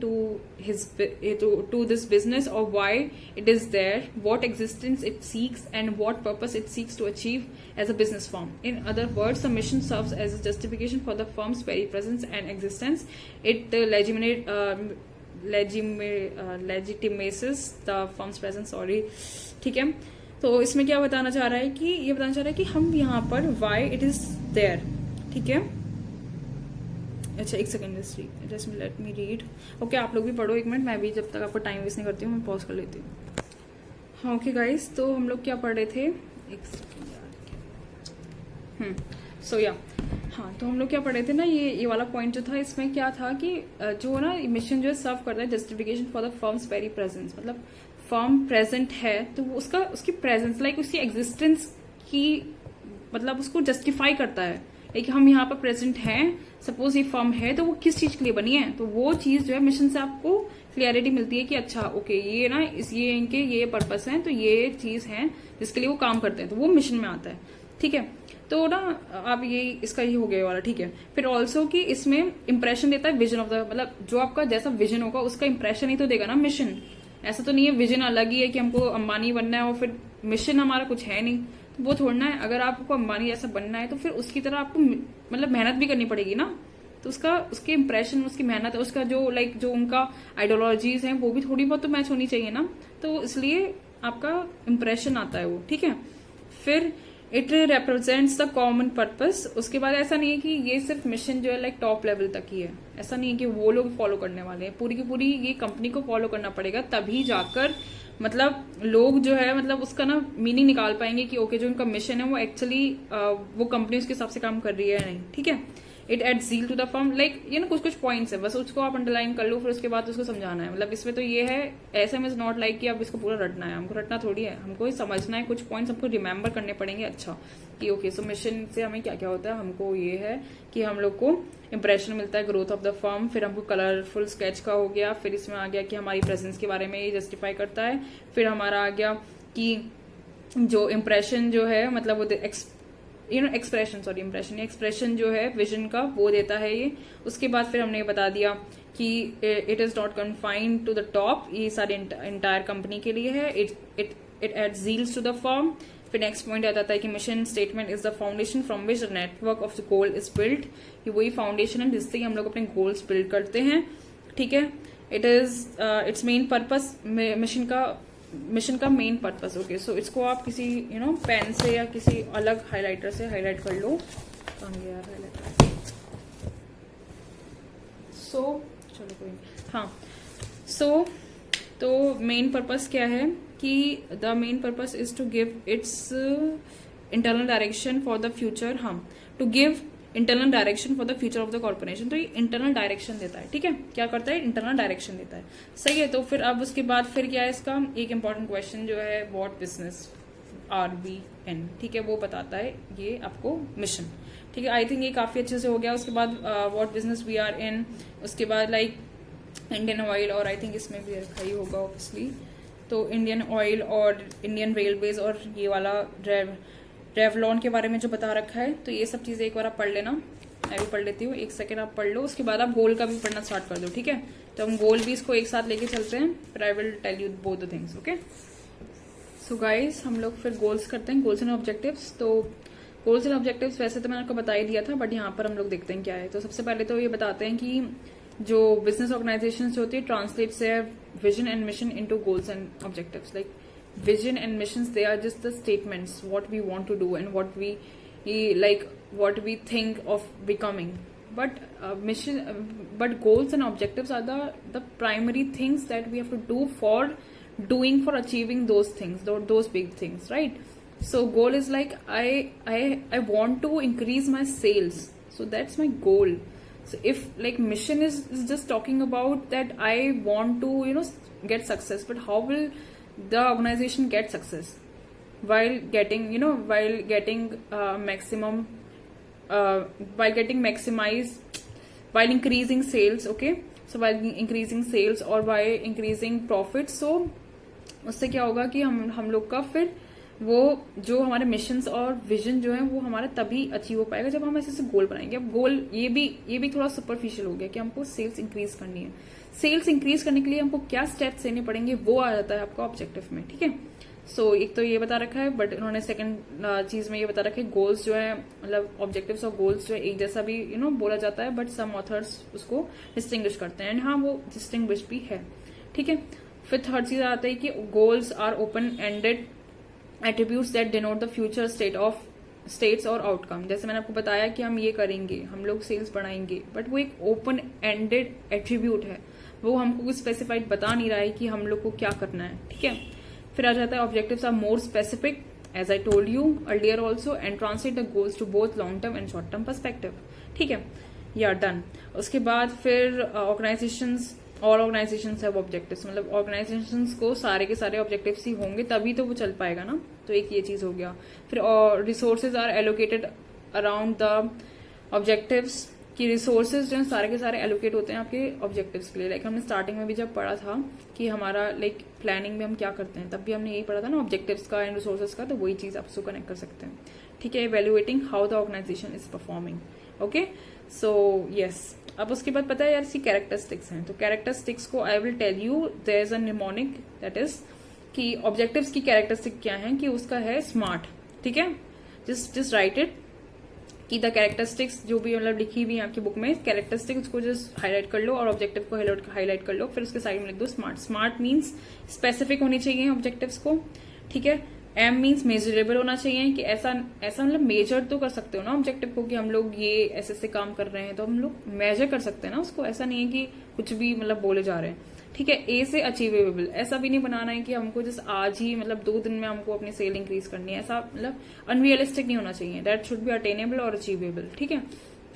to this business और why it is there, what existence it seeks and what purpose it seeks to achieve as a business firm. In other words the mission serves as a justification for the firm's very presence and existence. It legitimates the firm's presence, sorry. ठीक है, तो इसमें क्या बताना चाह रहा है कि ये बताना चाह रहा है कि हम यहाँ पर why it is there। ठीक है, अच्छा एक second, just let me read. Okay, आप लोग भी पढ़ो एक मिनट, मैं भी जब तक आपको टाइम वेस्ट नहीं करती हूँ मैं पॉज कर लेती हूँ। हाँ ओके गाइस, तो हम लोग क्या पढ़ रहे थे, एक सेकेंड यार। सो या हाँ, तो हम लोग क्या पढ़े थे ना, ये वाला पॉइंट जो था इसमें क्या था कि जो ना मिशन जो है सर्व करता है justification for the firm's very presence. मतलब फर्म प्रेजेंट है तो वो उसकी प्रेजेंस लाइक उसकी एग्जिस्टेंस की मतलब उसको जस्टिफाई करता है। लाइक हम यहाँ पर प्रेजेंट हैं, सपोज ये फर्म है तो वो किस चीज के लिए बनी है, तो वो चीज जो है मिशन से आपको क्लियरिटी मिलती है कि अच्छा ओके ये ना ये इनके ये पर्पस है, तो ये चीज है जिसके लिए वो काम करते हैं, तो वो मिशन में आता है। ठीक है, तो ना आप ये इसका ही हो गया वाला। ठीक है, फिर ऑल्सो कि इसमें इंप्रेशन देता है विजन ऑफ द, मतलब जो आपका जैसा विजन होगा उसका इंप्रेशन ही तो देगा ना मिशन। ऐसा तो नहीं है विजन अलग ही है कि हमको अंबानी बनना है और फिर मिशन हमारा कुछ है नहीं, तो वो थोड़ना है। अगर आपको अंबानी जैसा बनना है तो फिर उसकी तरह आपको मतलब मेहनत भी करनी पड़ेगी ना, तो उसके इंप्रेशन, उसकी मेहनत, उसका जो लाइक जो उनका आइडियोलॉजीज हैं वो भी थोड़ी बहुत तो मैच होनी चाहिए ना, तो इसलिए आपका इंप्रेशन आता है वो। ठीक है, फिर it represents the common purpose. उसके बाद ऐसा नहीं है कि ये सिर्फ मिशन जो है लाइक टॉप लेवल तक ही है, ऐसा नहीं है कि वो लोग फॉलो करने वाले हैं, पूरी की पूरी ये कंपनी को फॉलो करना पड़ेगा, तभी जाकर मतलब लोग जो है मतलब उसका ना मीनिंग निकाल पाएंगे कि ओके जो उनका मिशन है वो एक्चुअली वो कंपनी उसके हिसाब से काम कर रही है या नहीं। ठीक है, it add zeal to the firm, like ये ना कुछ पॉइंट्स है, बस उसको आप अंडरलाइन कर लो, फिर उसके बाद उसको समझाना है। मतलब इसमें तो ये है, ऐसा इज नॉट लाइक कि अब इसको पूरा रटना है, हमको रटना थोड़ी है, हमको ही समझना है, कुछ पॉइंट्स हमको रिमेंबर करने पड़ेंगे। अच्छा कि ओके सो मिशन से हमें क्या क्या होता है, हमको ये है कि हम लोग को इंप्रेशन मिलता है ग्रोथ ऑफ द फर्म, फिर हमको कलरफुल स्केच का हो गया, फिर इसमें आ गया कि हमारी प्रेजेंस के बारे में ये जस्टिफाई करता है, फिर हमारा आ गया कि जो इम्प्रेशन जो है मतलब वो एक्सप्रेशन जो है विजन का वो देता है ये। उसके बाद फिर हमने ये बता दिया कि it is not confined to the top, ये सारे इंटायर कंपनी के लिए है। It adds zeals to the firm. फिर नेक्स्ट पॉइंट आ जाता है कि mission statement is the foundation from which the network of the goal is build. ये वही फाउंडेशन है जिससे हम लोग अपने गोल्स बिल्ड करते हैं, ठीक है। It is it's main purpose, mission का मेन पर्पस। ओके, सो इसको आप किसी पेन से या किसी अलग हाइलाइटर से हाईलाइट कर लो। यार हाइलाइटर, सो चलो कोई, हाँ। सो तो मेन पर्पस क्या है कि the main purpose is to give its internal direction for the future, हम to give internal direction for the future of the corporation. तो ये इंटरनल डायरेक्शन देता है, ठीक है। क्या करता है? इंटरनल डायरेक्शन देता है, सही है। तो फिर अब उसके बाद फिर क्या है इसका एक इंपॉर्टेंट क्वेश्चन जो है व्हाट बिजनेस RBN, ठीक है, वो बताता है ये आपको मिशन, ठीक है। आई थिंक ये काफी अच्छे से हो गया। उसके बाद what business we are in, उसके बाद लाइक इंडियन ऑयल, और आई थिंक इसमें भी रखा ही होगा ऑब्वियसली, तो इंडियन ऑयल और इंडियन रेलवेज और ये वाला रेवलॉन के बारे में जो बता रखा है। तो ये सब चीजें एक बार आप पढ़ लेना, मैं भी पढ़ लेती हूँ, एक सेकेंड आप पढ़ लो। उसके बाद आप गोल का भी पढ़ना स्टार्ट कर दो, ठीक है। तो हम गोल भी इसको एक साथ लेके चलते हैं, फिर I will tell you both the things, okay. So guys हम लोग फिर गोल्स करते हैं, गोल्स एंड ऑब्जेक्टिव्स। तो गोल्स एंड ऑब्जेक्टिव्स वैसे तो मैंने आपको बता ही दिया था, बट यहाँ पर हम लोग देखते हैं क्या है। तो सबसे पहले तो ये बताते हैं कि जो बिजनेस ऑर्गेनाइजेशन होती है translates their vision and mission into goals and objectives. Like vision and missions, they are just the statements what we want to do and what we think of becoming, but but goals and objectives are the primary things that we have to do for achieving those things, those big things, right? So goal is like I want to increase my sales, so that's my goal. So if like mission is just talking about that I want to get success, but how will the organization get success while getting maximized while increasing sales, okay? So while increasing sales or by increasing profit, so उससे क्या होगा कि हम लोग का फिर वो जो हमारे मिशंस और विजन जो है वो हमारा तभी अचीव हो पाएगा जब हम ऐसे गोल बनाएंगे। अब गोल ये भी थोड़ा सुपरफिशियल हो गया कि हमको सेल्स इंक्रीज करनी है। सेल्स इंक्रीज करने के लिए हमको क्या स्टेप्स लेने पड़ेंगे वो आ जाता है आपका ऑब्जेक्टिव में, ठीक है। सो एक तो ये बता रखा है, बट इन्होंने सेकंड चीज में ये बता रखा है गोल्स जो है मतलब ऑब्जेक्टिव्स और गोल्स जो है एक जैसा भी बोला जाता है, बट सम ऑथर्स उसको डिस्टिंग्विश करते हैं, एंड हाँ वो डिस्टिंग्विश भी है, ठीक है। फिर थर्ड चीज आता है कि goals are open ended attributes that denote the future states or outcome. जैसे मैंने आपको बताया कि हम ये करेंगे, हम लोग सेल्स बढ़ाएंगे, बट वो एक ओपन एंडेड एट्रीब्यूट है, वो हमको कुछ स्पेसिफाइड बता नहीं रहा है कि हम लोग को क्या करना है, ठीक है। फिर आ जाता है objectives are more specific as I told you earlier also and translate the goals to both long term and short term perspective, ठीक है। या डन। उसके बाद फिर ऑल ऑर्गेनाइजेशंस हैव ऑब्जेक्टिव्स, मतलब ऑर्गेनाइजेशंस को सारे के सारे ऑब्जेक्टिव्स ही होंगे तभी तो वो चल पाएगा ना, तो एक ये चीज हो गया। फिर resources are allocated around the objectives, कि रिसोर्सेज जो है सारे के सारे एलोकेट होते हैं आपके ऑब्जेक्टिव्स के लिए। लाइक हमने स्टार्टिंग में भी जब पढ़ा था कि हमारा लाइक प्लानिंग में हम क्या करते हैं, तब भी हमने यही पढ़ा था ना ऑब्जेक्टिव्स का एंड रिसोर्सेज का, तो वही चीज आप उसको कनेक्ट कर सकते हैं, ठीक है। Evaluating how the organisation is performing, okay. So yes, अब उसके बाद पता है यार इसकी कैरेक्टरिस्टिक्स हैं, तो कैरेक्टरिस्टिक्स को I will tell you. There is a mnemonic, that is कि ऑब्जेक्टिव्स की कैरेक्टरिस्टिक क्या है कि उसका है स्मार्ट, ठीक है। जस्ट राइट इट कि द कैरेक्टरिस्टिक्स जो भी मतलब लिखी हुई है आपकी बुक में, कैरेक्टरिस्टिक उसको जस्ट हाईलाइट कर लो और ऑब्जेक्टिव को हाईलाइट कर लो, फिर उसके साइड में लिख दो स्मार्ट। स्मार्ट मीन्स स्पेसिफिक होनी चाहिए ऑब्जेक्टिव्स को, ठीक है। एम मीन्स मेजरेबल होना चाहिए कि ऐसा मतलब मेजर तो कर सकते हो ना ऑब्जेक्टिव को कि हम लोग ये ऐसे काम कर रहे हैं तो हम लोग मेजर कर सकते हैं ना उसको, ऐसा नहीं है कि कुछ भी मतलब बोले जा रहे हैं, ठीक है। ए से अचीवेबल, ऐसा भी नहीं बनाना है कि हमको जस्ट आज ही मतलब 2 दिन में हमको अपनी सेल इंक्रीज करनी है, ऐसा मतलब अनरियलिस्टिक नहीं होना चाहिए। दैट शुड बी अटेनेबल और अचीवेबल, ठीक है।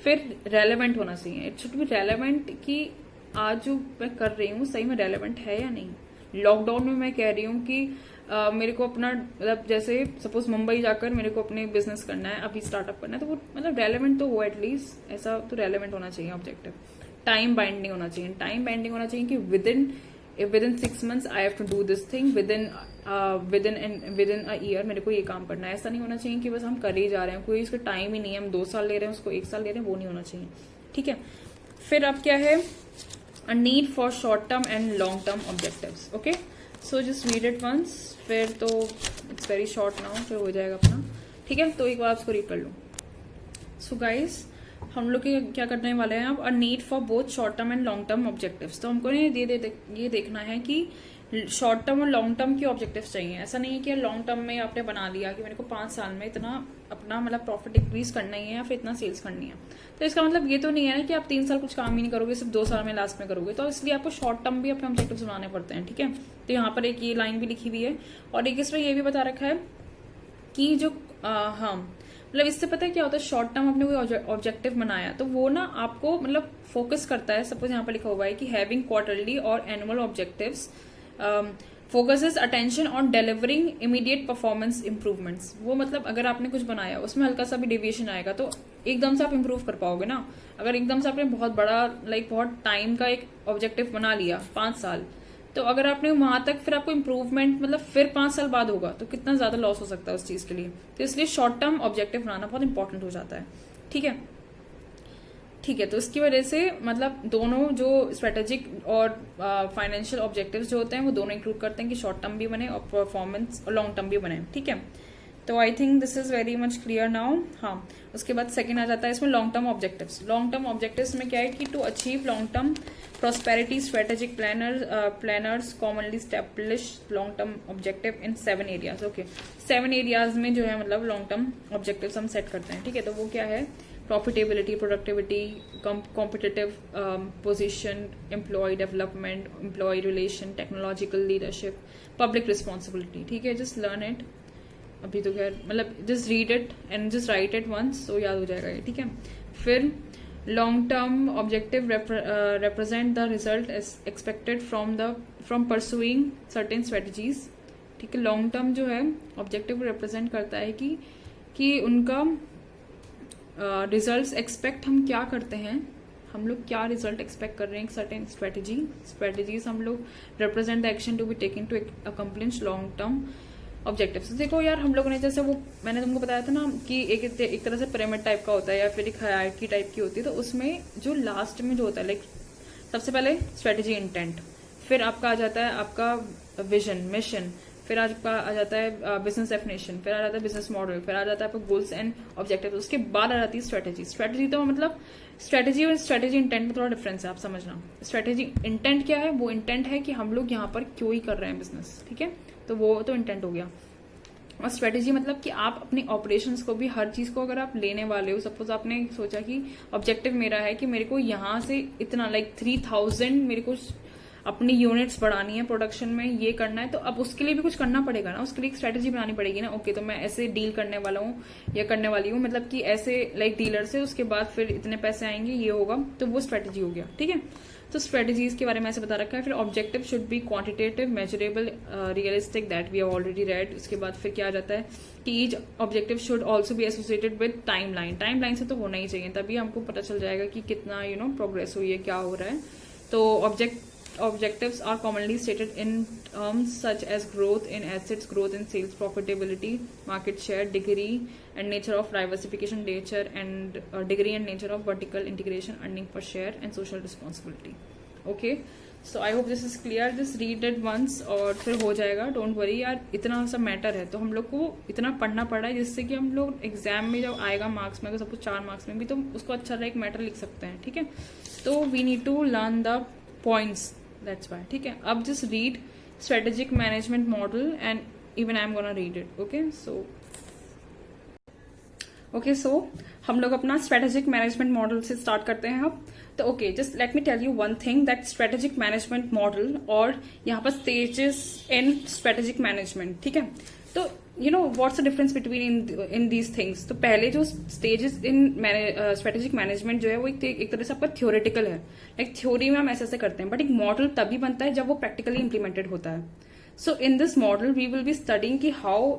फिर रेलेवेंट होना चाहिए, इट शुड बी रेलेवेंट कि आज जो मैं कर रही हूँ सही में रेलेवेंट है या नहीं। लॉकडाउन में मैं कह रही हूँ कि मेरे को अपना मतलब जैसे सपोज मुंबई जाकर मेरे को अपने बिजनेस करना है, अभी स्टार्टअप करना है, तो वो मतलब रेलेवेंट तो हो एटलीस्ट, ऐसा तो रेलेवेंट होना चाहिए ऑब्जेक्टिव। टाइम बाइंडिंग होना चाहिए, टाइम बाइंडिंग होना चाहिए कि within 6 months I have to do this thing, within within a year मेरे को ये काम करना है। ऐसा नहीं होना चाहिए कि बस हम कर ही जा रहे हैं, कोई इसका टाइम ही नहीं है, हम 2 साल ले रहे हैं उसको 1 साल ले रहे हैं, वो नहीं होना चाहिए। ठीक है, फिर अब क्या है, a need for short term and long term objectives. Okay, so just read it once, फिर तो इट्स वेरी शॉर्ट नाउ, फिर हो जाएगा अपना। ठीक है, तो एक बार आपको रीड कर लो। सो गाइज, हम लोग क्या करने वाले हैं अब, अ need for both short term and long term objectives. तो हमको ये देखना है कि शॉर्ट टर्म और लॉन्ग टर्म की ऑब्जेक्टिव्स चाहिए। ऐसा नहीं है कि लॉन्ग टर्म में आपने बना लिया कि मेरे को 5 साल में इतना अपना मतलब प्रॉफिट इंक्रीज करना ही है या फिर इतना सेल्स करनी है। तो इसका मतलब ये तो नहीं है ना कि आप 3 साल कुछ काम ही नहीं करोगे, सिर्फ 2 साल में लास्ट में करोगे। तो इसलिए आपको शॉर्ट टर्म भी अपने ऑब्जेक्टिव्स बनाने पड़ते हैं। ठीक है, तो यहाँ पर एक ये लाइन भी लिखी हुई है और एक इसमें ये भी बता रखा है कि जो हाँ मतलब इससे पता है क्या होता है, शॉर्ट टर्म आपने कोई ऑब्जेक्टिव बनाया तो वो ना आपको मतलब फोकस करता है। सपोज यहाँ पर लिखा हुआ है कि हैविंग क्वार्टरली और annual objectives focuses attention on delivering immediate performance improvements. वो मतलब अगर आपने कुछ बनाया उसमें हल्का सा भी डेविएशन आएगा तो एकदम से आप इंप्रूव कर पाओगे ना। अगर एकदम से आपने बहुत बड़ा बहुत टाइम का एक ऑब्जेक्टिव बना लिया 5 साल, तो अगर आपने वहां तक फिर आपको इम्प्रूवमेंट मतलब फिर 5 साल बाद होगा तो कितना ज्यादा लॉस हो सकता है उस चीज के लिए। तो इसलिए शॉर्ट टर्म ऑब्जेक्टिव बनाना बहुत इंपॉर्टेंट हो जाता है। ठीक है, ठीक है, तो इसकी वजह से मतलब दोनों जो स्ट्रेटेजिक और फाइनेंशियल ऑब्जेक्टिव्स जो होते हैं वो दोनों इंक्लूड करते हैं कि शॉर्ट टर्म भी बने और परफॉर्मेंस और लॉन्ग टर्म भी बने। ठीक है, तो I think this is very much clear now. हाँ, उसके बाद सेकंड आ जाता है इसमें long term objectives. Long term objectives में क्या है कि to achieve long term prosperity strategic planners commonly establish long term objective in 7 areas। okay, 7 areas में जो है मतलब long term objectives हम सेट करते हैं। ठीक है, तो वो क्या है, profitability, productivity, competitive position, employee development, employee relation, technological leadership, public responsibility। ठीक है, just learn it। अभी तो खैर मतलब just read it and just write it once, so याद हो जाएगा ये। ठीक है, फिर long term objective represent the result as expected from pursuing certain strategies। ठीक है, long term जो है objective represent करता है कि उनका results expect हम क्या करते हैं, हम लोग क्या रिजल्ट एक्सपेक्ट कर रहे हैं। सर्टेन स्ट्रेटेजीज हम लोग represent the action to be taken to accomplish long term objectives. देखो यार, हम लोगों ने जैसे वो मैंने तुमको बताया था ना कि एक तरह से पिरामिड टाइप का होता है या फिर एक हायरार्की टाइप की होती है। तो उसमें जो लास्ट में जो होता है सबसे पहले स्ट्रेटेजी इंटेंट, फिर आपका आ जाता है आपका विजन मिशन, फिर आपका आ जाता है बिजनेस डेफिनेशन, फिर आ जाता है बिजनेस मॉडल, फिर आ जाता है आपका गोल्स एंड ऑब्जेक्टिव, उसके बाद आ जाती है स्ट्रेटेजी। स्ट्रेटेजी तो मतलब स्ट्रेटेजी और स्ट्रेटेजी इंटेंट में थोड़ा डिफरेंस है, आप समझना। स्ट्रेटेजी इंटेंट क्या है, वो इंटेंट है कि हम लोग यहाँ पर क्यों ही कर रहे हैं बिजनेस। ठीक है, तो वो तो इंटेंट हो गया। और स्ट्रेटेजी मतलब कि आप अपने ऑपरेशंस को भी, हर चीज को अगर आप लेने वाले हो, सपोज आपने सोचा कि ऑब्जेक्टिव मेरा है कि मेरे को यहाँ से इतना 3000 मेरे को अपनी यूनिट्स बढ़ानी है प्रोडक्शन में, ये करना है, तो अब उसके लिए भी कुछ करना पड़ेगा ना, उसके लिए एक स्ट्रेटेजी बनानी पड़ेगी ना। ओके, तो मैं ऐसे डील करने वाला हूँ या करने वाली हूँ, मतलब कि ऐसे डीलर से उसके बाद फिर इतने पैसे आएंगे, ये होगा, तो वो स्ट्रेटेजी हो गया। ठीक है, तो स्ट्रेटेजीज के बारे में ऐसे बता रखा है। फिर objective should be quantitative, measurable, realistic, that we have already read. उसके बाद फिर क्या आ जाता है कि each objective should also be associated with time line. Time line से तो होना ही चाहिए, तभी हमको पता चल जाएगा कि कितना प्रोग्रेस हुई है, क्या हो रहा है। तो objectives are commonly stated in terms such as growth in assets, growth in sales, profitability, market share, degree and nature of diversification, nature and degree and nature of vertical integration, earning per share and social responsibility। okay, so I hope this is clear, just read it once और फिर हो जाएगा। Don't worry यार, इतना सा matter है तो हम लोग को इतना पढ़ना पड़ा है जिससे कि हम लोग एग्जाम में जब आएगा मार्क्स में, अगर सब कुछ 4 मार्क्स में भी, तो उसको अच्छा एक मैटर लिख सकते हैं। ठीक है, तो we need to learn the points, that's why. ठीक है, अब just read strategic management model and even I am gonna read it. Okay, so हम लोग अपना स्ट्रेटेजिक मैनेजमेंट मॉडल से स्टार्ट करते हैं अब। तो okay, just let me tell you one thing, that strategic management model और यहाँ पर स्टेजेस इन स्ट्रेटेजिक मैनेजमेंट। ठीक है, तो what's the difference between in these things. तो पहले जो स्टेजेस इन स्ट्रेटेजिक मैनेजमेंट जो है वो एक तरह से आपका थ्योरेटिकल है, थ्योरी में हम ऐसे करते हैं, बट एक मॉडल तभी बनता है जब वो प्रैक्टिकली इंप्लीमेंटेड होता है। So in this model we will be studying कि हाउ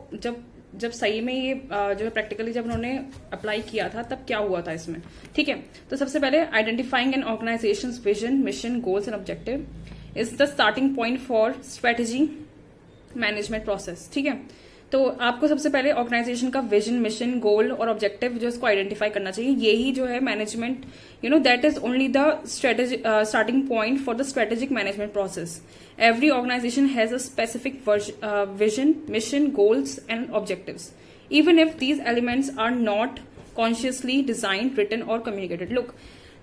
जब सही में ये जो है प्रैक्टिकली जब उन्होंने अप्लाई किया था तब क्या हुआ था इसमें। ठीक है, तो सबसे पहले identifying N organisations vision, mission, goals and objective is the starting point for strategy. Management process, ठीक है। तो आपको सबसे पहले ऑर्गेनाइजेशन का विजन, मिशन, गोल और ऑब्जेक्टिव जो इसको आइडेंटिफाई करना चाहिए। यही जो है management, that is only the starting point for the strategic management process. Every organisation has a specific vision, mission, goals and objectives, even if these elements are not consciously design, written or communicated. Look,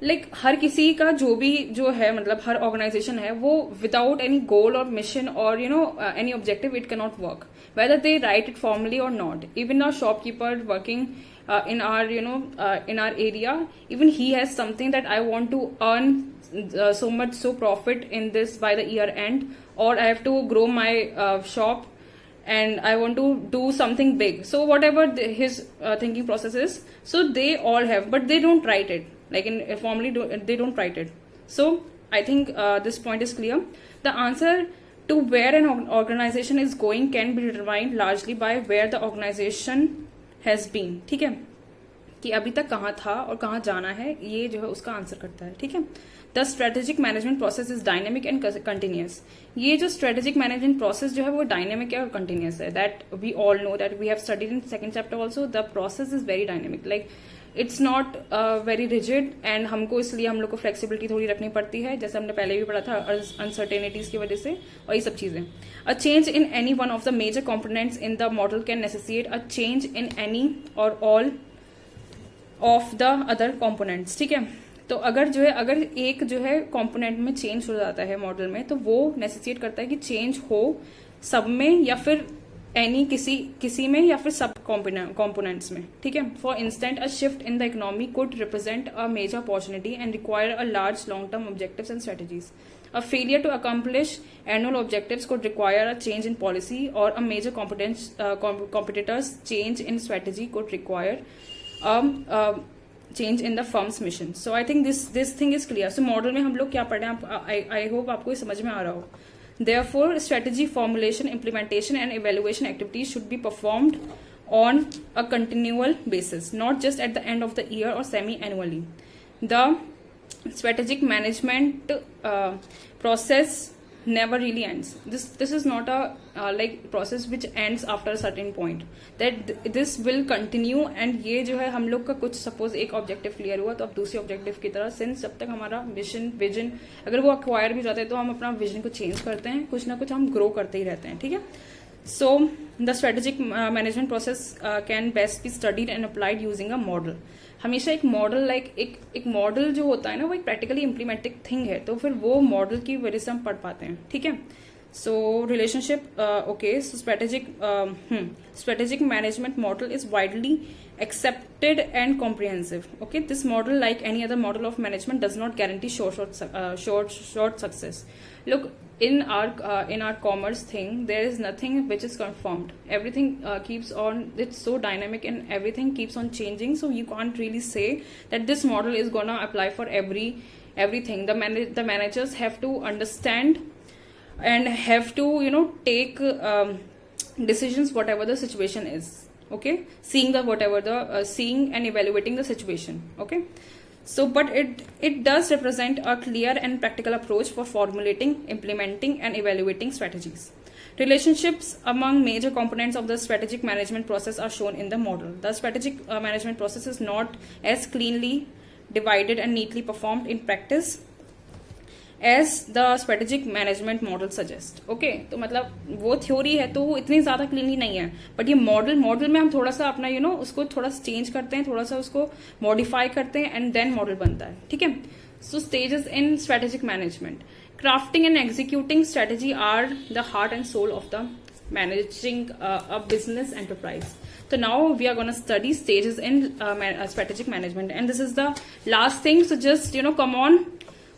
like हर किसी का जो है मतलब हर organisation है वो without any गोल और mission और any objective it can not work, whether they write it formally or not. Even our shopkeeper working in our area, even he has something that I want to earn so much profit in this by the year end, or I have to grow my shop and I want to do something big. So whatever his thinking process is, so they all have, but they don't write it like in formally. They don't write it. So I think this point is clear. The answer to where an organization is going can be determined largely by where the organization has been, ठीक है, कि अभी तक कहाँ था और कहाँ जाना है, ये जो है उसका आंसर करता है, ठीक है। The strategic management process is dynamic and continuous. ये जो स्ट्रेटेजिक मैनेजमेंट प्रोसेस जो है वो डायनेमिक है और कंटिन्यूअस है। That we all know, that we have studied in second chapter also. The process is very dynamic, like it's not very rigid, and हमको इसलिए हम लोग को फ्लेक्सिबिलिटी थोड़ी रखनी पड़ती है, जैसे हमने पहले भी पढ़ा था, अनसर्टेनिटीज की वजह से और ये सब चीजें। A change in any one of the major components in the model can necessitate a change in any or all of the other components, ठीक है। तो अगर एक जो है कॉम्पोनेंट में चेंज हो जाता है मॉडल में, तो वो नेसेसिएट करता है कि चेंज हो सब में या फिर एनी किसी में या फिर सब components में, ठीक है। For instant a shift in the economy could represent a major opportunity and require a large long term objectives and strategies. A failure to accomplish annual objectives could require a change in policy, or a major competitor's change in strategy could require a change in the firm's mission. So I think this thing is clear. So model में हम लोग क्या पढ़े हैं, I hope आपको ये समझ में आ रहा हो। Therefore, strategy formulation, implementation, and evaluation activities should be performed on a continual basis, not just at the end of the year or semi-annually. The strategic management process never really ends. This is not a like process which ends after a certain point. That this will continue, and ये जो है हम लोग का कुछ suppose एक objective clear हुआ तो अब दूसरे ऑब्जेक्टिव की तरह, सिंस जब तक हमारा मिशन विजन अगर वो अक्वायर भी जाता है तो हम अपना विजन को चेंज करते हैं, कुछ ना कुछ हम ग्रो करते ही रहते हैं, ठीक है। So the strategic management process can best be studied and applied using a model. हमेशा एक मॉडल एक मॉडल जो होता है ना वो एक प्रैक्टिकली इम्प्लीमेंटेड थिंग है, तो फिर वो मॉडल की वजह से हम पढ़ पाते हैं, ठीक है। सो relationship, okay, so strategic management model is widely accepted and comprehensive. Okay, this model, like any other model of management, does not guarantee short success. Look, in our commerce thing, there is nothing which is confirmed. Everything keeps on. It's so dynamic and everything keeps on changing. So you can't really say that this model is gonna apply for everything. The managers have to understand and have to take decisions whatever the situation is. Okay, seeing and evaluating the situation. Okay. So, but it does represent a clear and practical approach for formulating, implementing, and evaluating strategies. Relationships among major components of the strategic management process are shown in the model. The strategic management process is not as cleanly divided and neatly performed in practice as the strategic management model suggests. Okay, तो मतलब वो theory है तो वो इतनी ज्यादा cleanly नहीं है, बट ये मॉडल में हम थोड़ा सा अपना उसको थोड़ा चेंज करते हैं, थोड़ा सा उसको मॉडिफाई करते हैं, एंड देन मॉडल बनता है, ठीक है। So stages in strategic management, crafting and executing strategy are the heart and soul of the managing a business enterprise. So now we are going to study stages in strategic management, and this is the last thing. So just come on.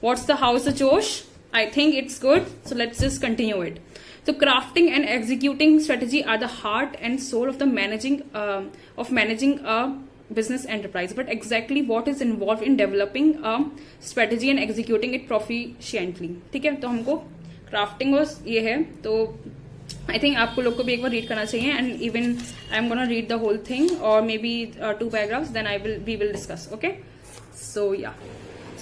What's the house of Josh? I think it's good. So let's just continue it. So crafting and executing strategy are the heart and soul of the managing a business enterprise. But exactly what is involved in developing a strategy and executing it proficiently? ठीक है, तो हमको crafting was ये है, तो I think आपको लोग को भी एक बार रीड करना चाहिए, and even I'm gonna read the whole thing or maybe 2 paragraphs, then we will discuss. Okay, so yeah.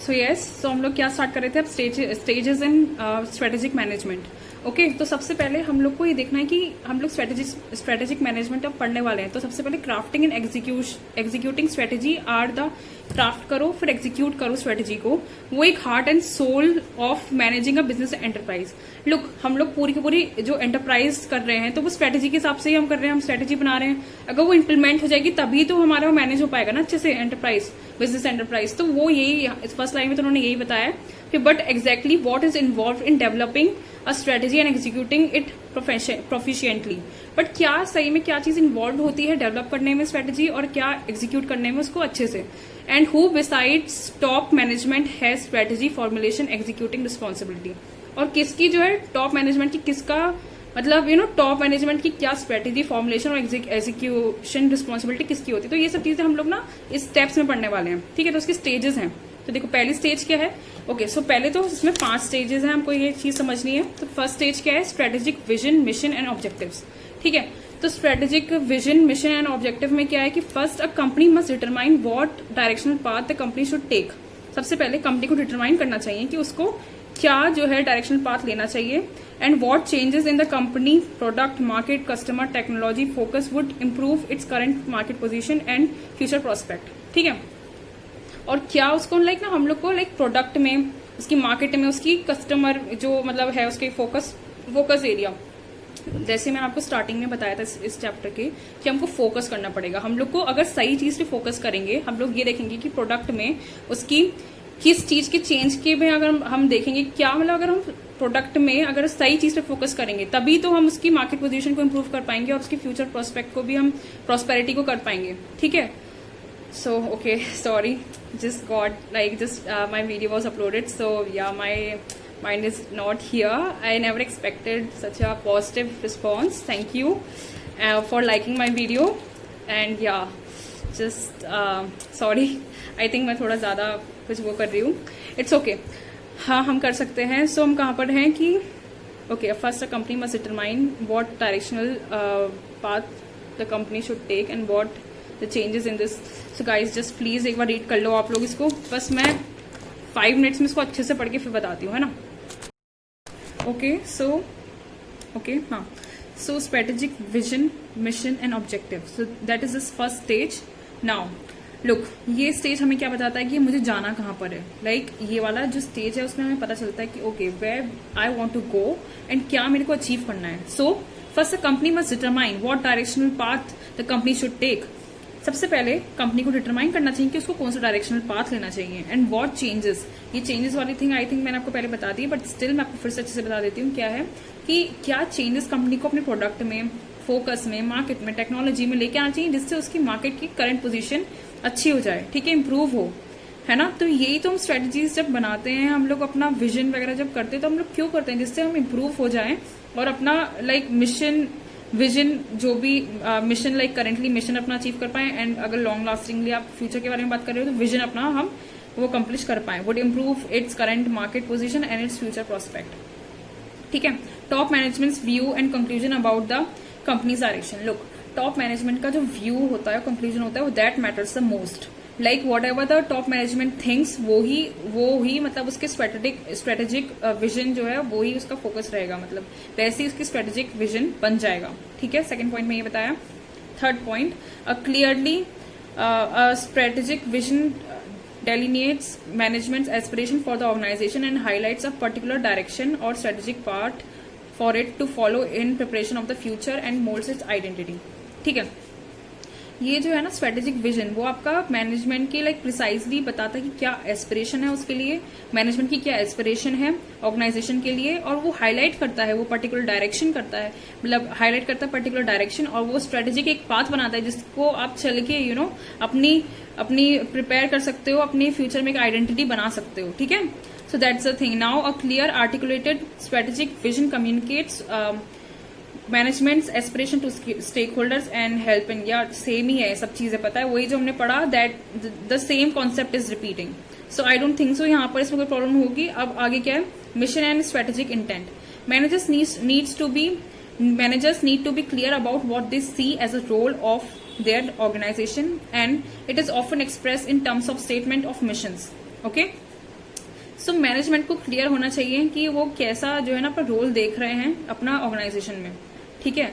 So yes, so हम लोग क्या स्टार्ट कर रहे थे अब, stages in strategic management. Okay तो सबसे पहले हम लोग को ये देखना है कि हम लोग स्ट्रेटेजिक मैनेजमेंट अब पढ़ने वाले हैं। तो सबसे पहले crafting and executing strategy are the craft करो फिर एग्जीक्यूट करो स्ट्रेटेजी को, वो एक heart and soul of managing a business enterprise. Look हम लोग पूरी की पूरी जो एंटरप्राइज कर रहे हैं तो वो स्ट्रेटेजी के हिसाब से ही हम कर रहे हैं, हम स्ट्रेटेजी बना रहे हैं। अगर वो इम्प्लीमेंट हो जाएगी तभी तो हमारा मैनेज हो पाएगा ना अच्छे से एंटरप्राइज, बिजनेस एंटरप्राइज। तो वो यही फर्स्ट लाइन में तो उन्होंने यही बताया कि but exactly what is involve in developing a strategy and executing it proficiently. But क्या सही में क्या चीज इन्वॉल्व होती है डेवलप करने में स्ट्रेटेजी और क्या एग्जीक्यूट करने में उसको अच्छे से। And who besides top management has strategy formulation executing responsibility. और किसकी जो है टॉप मैनेजमेंट की किसका मतलब टॉप मैनेजमेंट की क्या स्ट्रेटेजी फॉर्मुलेशन और एग्जीक्यूशन रिस्पॉन्सिबिलिटी किसकी होती है। तो ये सब चीजें हम लोग ना इस स्टेप्स में पढ़ने वाले हैं, ठीक है। तो उसके स्टेजेस हैं। तो देखो पहली स्टेज क्या है। ओके सो पहले तो इसमें 5 स्टेजेस हैं, हमको ये चीज समझनी है। तो फर्स्ट स्टेज क्या है, strategic vision mission and objectives, ठीक है। तो strategic vision mission and objective में क्या है कि first a company must determine what directional path the company should take. सबसे पहले कंपनी को डिटरमाइन करना चाहिए कि उसको क्या जो है डायरेक्शनल पाथ लेना चाहिए। And what changes in the company product market customer technology focus would improve its current market position and future prospect, ठीक है। और क्या उसको ना हम लोग को प्रोडक्ट में उसकी मार्केट में उसकी कस्टमर जो मतलब है उसके फोकस एरिया, जैसे मैंने आपको स्टार्टिंग में बताया था इस चैप्टर के कि हमको फोकस करना पड़ेगा। हम लोग को अगर सही चीज पे फोकस करेंगे, हम लोग ये देखेंगे कि प्रोडक्ट में उसकी किस चीज के चेंज के में अगर हम देखेंगे क्या मतलब अगर हम प्रोडक्ट में अगर सही चीज पे फोकस करेंगे तभी तो हम उसकी मार्केट पोजीशन को इम्प्रूव कर पाएंगे और उसकी फ्यूचर प्रोस्पेक्ट को भी हम प्रॉस्पेरिटी को कर पाएंगे, ठीक है। So okay, sorry, just my video was uploaded, so yeah, my mind is not here. I never expected such a positive response. Thank you for liking my video, and yeah, just sorry, I think मैं थोड़ा ज़्यादा कुछ वो कर रही हूँ। It's okay, हाँ हम कर सकते हैं। So हम कहाँ पर हैं कि okay, first a company must determine what directional path the company should take and what the changes in this. So guys just please एक बार रीड कर लो आप लोग इसको, बस मैं 5 मिनट्स में इसको अच्छे से पढ़ के फिर बताती हूँ, है ना। ओके हाँ, so strategic vision mission and objective, so that is this first stage. Now look ये स्टेज हमें क्या बताता है कि मुझे जाना कहाँ पर है। ये वाला जो स्टेज है उसमें हमें पता चलता है कि okay where I want to go and क्या मेरे को अचीव करना है। So first a company must determine what directional path the company should take. सबसे पहले कंपनी को डिटरमाइन करना चाहिए कि उसको कौन सा डायरेक्शनल पाथ लेना चाहिए। एंड व्हाट चेंजेस, ये चेंजेस वाली थिंग आई थिंक मैंने आपको पहले बता दी, बट स्टिल मैं आपको फिर से अच्छे से बता देती हूँ क्या है कि क्या चेंजेस कंपनी को अपने प्रोडक्ट में, फोकस में, मार्केट में, टेक्नोलॉजी में लेके आना चाहिए जिससे उसकी मार्केट की करंट पोजीशन अच्छी हो जाए, ठीक है, इंप्रूव हो, है ना। तो यही तो हम स्ट्रेटजीज जब बनाते हैं, हम लोग अपना विजन वगैरह जब करते हैं तो हम लोग क्यों करते हैं, जिससे हम इंप्रूव हो जाएं और अपना मिशन विजन जो भी मिशन करेंटली मिशन अपना अचीव कर पाए। एंड अगर लॉन्ग लास्टिंगली आप फ्यूचर के बारे में बात कर रहे हो तो विजन अपना हम वो कंप्लीट कर पाए, would improve its current market position and its future prospect, ठीक है। Top managements view and conclusion about the company's direction. Look top management का जो व्यू होता है, कंक्लूजन होता है, वो that matters the most. What ever the top management things वो ही मतलब उसके स्ट्रेटेजिक विजन जो है वो ही उसका फोकस रहेगा, मतलब वैसे ही उसकी स्ट्रेटेजिक विजन बन जाएगा, ठीक है। सेकंड पॉइंट में ये बताया। Third point, clearly strategic vision delineates management's aspiration for the organization and highlights a particular direction or strategic part for it to follow in preparation of the future and molds its identity, ठीक है। ये जो है ना strategic vision वो आपका management की precisely बताता है कि क्या एस्पिरेशन है उसके लिए, मैनेजमेंट की क्या एस्पिरेशन है ऑर्गेनाइजेशन के लिए, और वो हाईलाइट करता है, वो पर्टिकुलर डायरेक्शन करता है, मतलब हाईलाइट करता है पर्टिकुलर डायरेक्शन, और वो स्ट्रेटेजिक एक पाथ बनाता है जिसको आप चल के अपनी प्रिपेयर कर सकते हो, अपनी फ्यूचर में एक आइडेंटिटी बना सकते हो, ठीक है। So that's the thing. Now a clear articulated strategic vision communicates management's aspiration to stakeholders and help in, या सेम ही है, सब चीजें पता है, वही जो हमने पढ़ा, that the same concept is repeating. So I don't think so यहाँ पर इसमें कोई प्रॉब्लम होगी। अब आगे क्या है, mission and strategic intent. Managers need to be clear about what they see as a role of their organization and it is often expressed in terms of statement of missions, okay। So management को clear होना चाहिए कि वो कैसा जो है ना अपना रोल देख रहे हैं अपना ऑर्गेनाइजेशन में, ठीक है।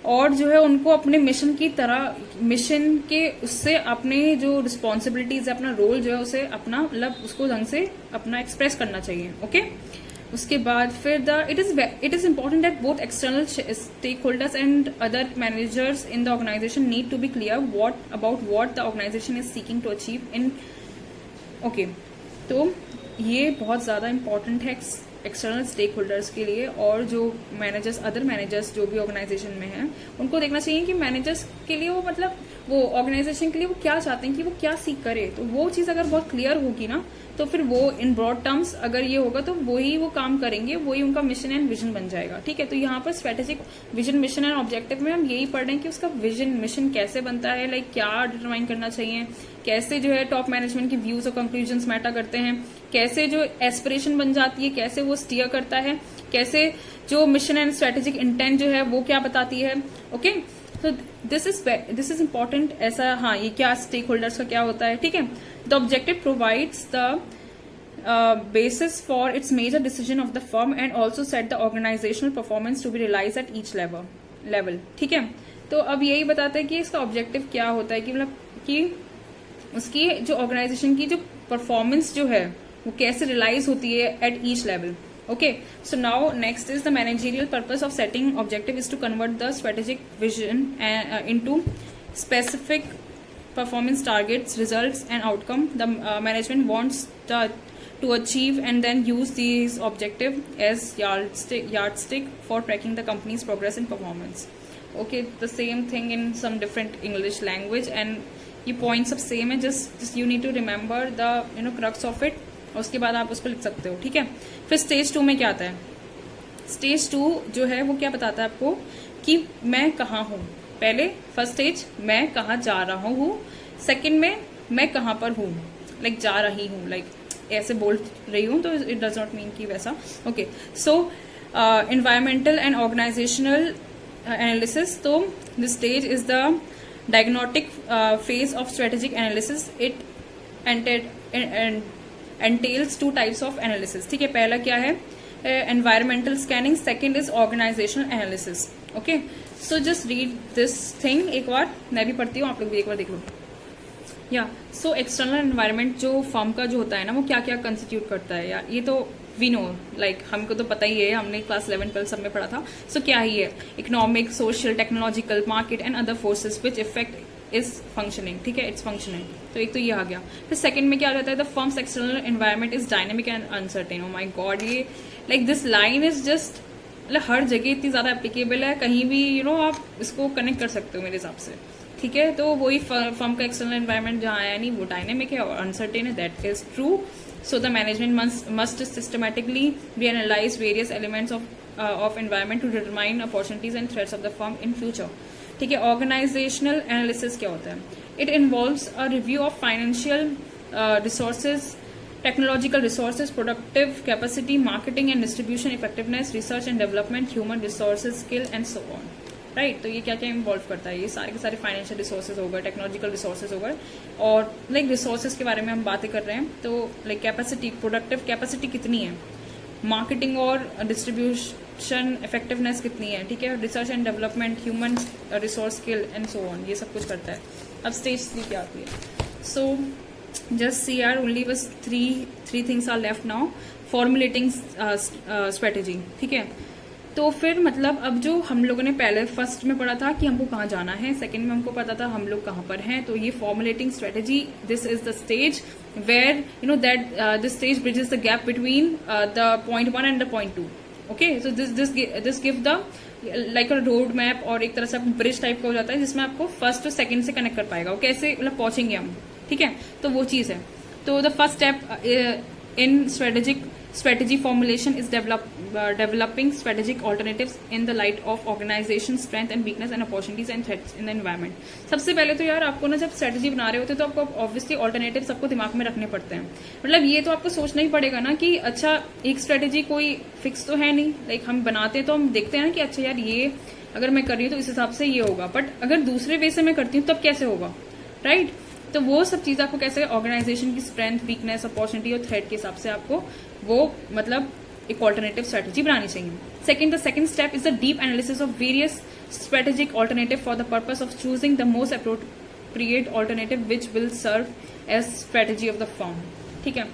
और जो है उनको अपने मिशन की तरह, मिशन के उससे अपने जो रिस्पॉन्सिबिलिटीज है, अपना रोल जो है उसे अपना मतलब उसको ढंग से अपना एक्सप्रेस करना चाहिए, ओके। उसके बाद फिर it is important that both external stakeholders and other managers in the organisation need to be clear what the organisation is seeking to achieve in, okay. तो ये बहुत ज्यादा इंपॉर्टेंट है एक्सटर्नल स्टेक होल्डर्स के लिए, और जो managers, other managers जो भी ऑर्गेनाइजेशन में हैं, उनको देखना चाहिए कि मैनेजर्स के लिए वो मतलब वो ऑर्गेनाइजेशन के लिए वो क्या चाहते हैं, कि वो क्या सीख करे। तो वो चीज़ अगर बहुत क्लियर होगी ना, तो फिर वो इन ब्रॉड टर्म्स अगर ये होगा तो वही वो काम करेंगे, वही उनका मिशन एंड विजन बन जाएगा, ठीक है। तो यहाँ पर strategic vision, mission and objective में हम यही पढ़ रहे हैं कि उसका विजन, मिशन कैसे बनता है, लाइक क्या डिटरमाइन करना चाहिए, कैसे जो है टॉप मैनेजमेंट की व्यूज और कंक्लूजन्स मैटर करते हैं, कैसे जो एस्पिरेशन बन जाती है, कैसे वो स्टीयर करता है, कैसे जो मिशन एंड स्ट्रेटेजिक इंटेंट जो है वो क्या बताती है, ओके। तो दिस इज इम्पोर्टेंट। ऐसा, हाँ, ये क्या स्टेक होल्डर्स का क्या होता है, ठीक है। The objective provides the basis for its major decision of the firm and also set the organizational performance to be realized at each level, ठीक है। तो अब यही बताते हैं कि इसका ऑब्जेक्टिव क्या होता है, कि मतलब कि उसकी जो ऑर्गेनाइजेशन की जो परफॉर्मेंस जो है वो कैसे रियलाइज होती है at each level, okay. So now next is the managerial purpose of setting objective is to convert the strategic vision into specific performance targets, results and outcome the management wants to achieve, and then use these objective as yardstick for tracking the company's progress and performance, okay. The same thing in some different English language, and ये points सब same है, just you need to remember the crux of it, और उसके बाद आप उसको लिख सकते हो, ठीक है। फिर स्टेज 2 में क्या आता है, स्टेज 2 जो है वो क्या बताता है आपको कि मैं कहाँ हूँ। पहले फर्स्ट स्टेज मैं कहाँ जा रहा हूँ, सेकंड में मैं कहाँ पर हूँ, लाइक जा रही हूँ, लाइक ऐसे बोल रही हूँ, तो इट डज नॉट मीन कि वैसा, okay. So environmental and organizational analysis, तो this stage is the diagnostic phase of strategic analysis. It entails two types of analysis, ठीक है। पहला क्या है, environmental scanning, second is organizational analysis, okay. So just read this thing, एक बार मैं भी पढ़ती हूँ, आप लोग भी एक बार देख लो। या सो एक्सटर्नल एनवायरनमेंट जो फर्म का जो होता है ना, वो क्या क्या कंस्टिट्यूट करता है यार, ये तो वी नो, लाइक हमको तो पता ही है, हमने क्लास 11 12 सब में पढ़ा था। सो क्या ही है, economic, social, technological, market and other forces which effect is functioning, ठीक है, इट्स फंक्शनिंग। तो एक तो ये आ गया। फिर सेकंड में क्या रहता है, the firm's external environment is dynamic and uncertain. Oh my god, ये like this line is just मतलब हर जगह इतनी ज्यादा एप्लीकेबल है, कहीं भी आप इसको कनेक्ट कर सकते हो मेरे हिसाब से, ठीक है। तो वही फर्म का एक्सटर्नल एनवायरनमेंट जहाँ आया नहीं, वो डायनेमिक है और अनसर्टेन है, that is true. So the management must systematically be analyse various elements of environment to determine opportunities and threats of the firm in future, ठीक है। ऑर्गेनाइजेशनल एनालिसिस क्या होता है, it involves a review of financial resources, technological resources, productive capacity, marketing and distribution effectiveness, research and development, human resources, skill and so on, right. तो ये क्या क्या involve करता है, ये सारे के सारे फाइनेंशियल रिसोर्सेज हो गए, टेक्नोलॉजिकल रिसोर्सेज हो गए, और लाइक रिसोर्सेज के बारे में हम बातें कर रहे हैं। तो लाइक कैपेसिटी, प्रोडक्टिव कैपेसिटी कितनी है, मार्केटिंग और डिस्ट्रीब्यूशन इफेक्टिवनेस कितनी है, ठीक है, research and development, human resource, skill and so on, ये सब कुछ करता है। अब स्टेज 3 क्या आती है, so just see are only बस three things are left now, formulating strategy, ठीक है। तो फिर मतलब अब जो हम लोगों ने पहले फर्स्ट में पढ़ा था कि हमको कहाँ जाना है, सेकंड में हमको पता था हम लोग कहाँ पर हैं, तो ये formulating strategy, this is the stage where that this stage bridges the gap between the point 1 and the point 2, okay. So this give the like a road map, और एक तरह से ब्रिज टाइप का हो जाता है जिसमें आपको फर्स्ट और सेकंड से कनेक्ट कर पाएगा, वो कैसे मतलब पहुंचेंगे हम, ठीक है। तो वो चीज है। तो the first step in strategy formulation is developing strategic alternatives in the light of organization strength and weakness and opportunities and threats in the environment। सबसे पहले तो यार आपको ना जब स्ट्रेटेजी बना रहे होते तो आपको ऑब्वियसली ऑल्टरनेटिव सबको दिमाग में रखने पड़ते हैं। मतलब ये तो आपको सोचना ही पड़ेगा ना कि अच्छा एक स्ट्रेटेजी कोई फिक्स तो है नहीं, लाइक हम बनाते हैं तो हम देखते हैं ना कि अच्छा यार ये अगर मैं कर रही हूँ तो इस हिसाब से ये होगा, बट अगर दूसरे वे से मैं करती हूँ तब कैसे होगा, राइट। तो वो सब चीज़ आपको कैसे ऑर्गेनाइजेशन की स्ट्रेंथ, वीकनेस, अपॉर्चुनिटी और थ्रेट के हिसाब से आपको वो मतलब एक ऑल्टरनेटिव स्ट्रेटेजी बनानी चाहिए. The second step is the deep analysis of various strategic alternative for the purpose of choosing the most appropriate alternative which will serve as strategy of the firm. ठीक है,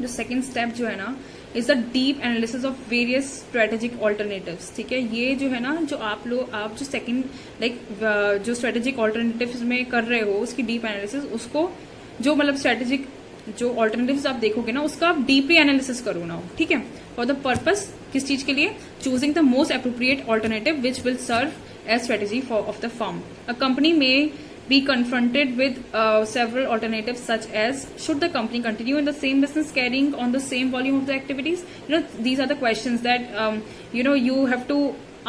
जो सेकंड स्टेप जो है ना is the deep analysis of various strategic alternatives. ठीक है, ये जो है ना जो आप जो सेकंड जो स्ट्रेटेजिक ऑल्टरनेटिव्स में कर रहे हो उसकी डीप एनालिसिस, उसको जो मतलब स्ट्रेटेजिक जो ऑल्टरनेटिव्स आप देखोगे ना उसका आप डीपली एनालिसिस करो ना. ठीक है, फॉर द पर्पस किस चीज के लिए, choosing the most appropriate alternative which will serve as strategy of the firm. A company में be confronted with several alternatives such as should the company continue in the same business carrying on the same volume of the activities. These are the questions that you have to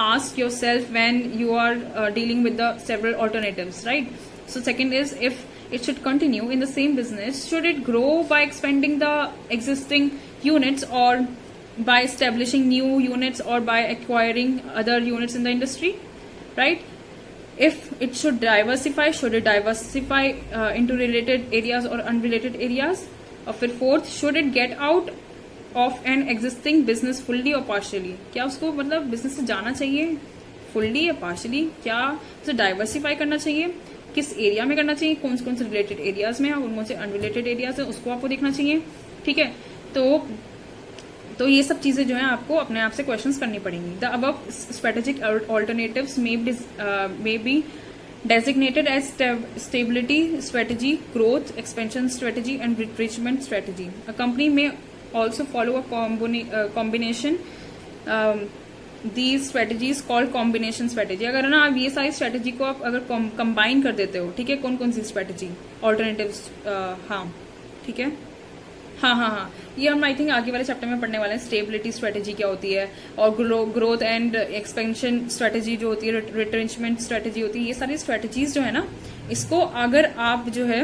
ask yourself when you are dealing with the several alternatives, right? So second is, if it should continue in the same business, should it grow by expanding the existing units or by establishing new units or by acquiring other units in the industry, right? If it should diversify, should it diversify into related areas or unrelated areas? और फिर fourth, should it get out of an existing business fully or partially? क्या उसको मतलब business से जाना चाहिए fully या partially? क्या उसे डाइवर्सिफाई करना चाहिए? किस एरिया में करना चाहिए? कौन से रिलेटेड एरियाज में है और कौन से अनरिलेटेड एरियाज है, उसको आपको देखना चाहिए. ठीक है, तो ये सब चीजें जो है आपको अपने आप से क्वेश्चंस करनी पड़ेंगी. The above strategic alternatives may be designated as stability strategy, growth expansion strategy and retrenchment strategy. A company may also follow a combination these strategies called combination strategy. अगर ना आप ये सारी स्ट्रेटेजी को आप अगर कंबाइन कर देते हो, ठीक है, कौन कौन सी स्ट्रेटेजी ऑल्टरनेटिव्स, हाँ ठीक है, हाँ, ये हम आई थिंक आगे वाले चैप्टर में पढ़ने वाले हैं. स्टेबिलिटी स्ट्रेटेजी क्या होती है और ग्रोथ एंड एक्सपेंशन स्ट्रेटेजी जो होती है, रिट्रेंचमेंट स्ट्रेटेजी होती है. ये सारी स्ट्रेटेजीज जो है ना, इसको अगर आप जो है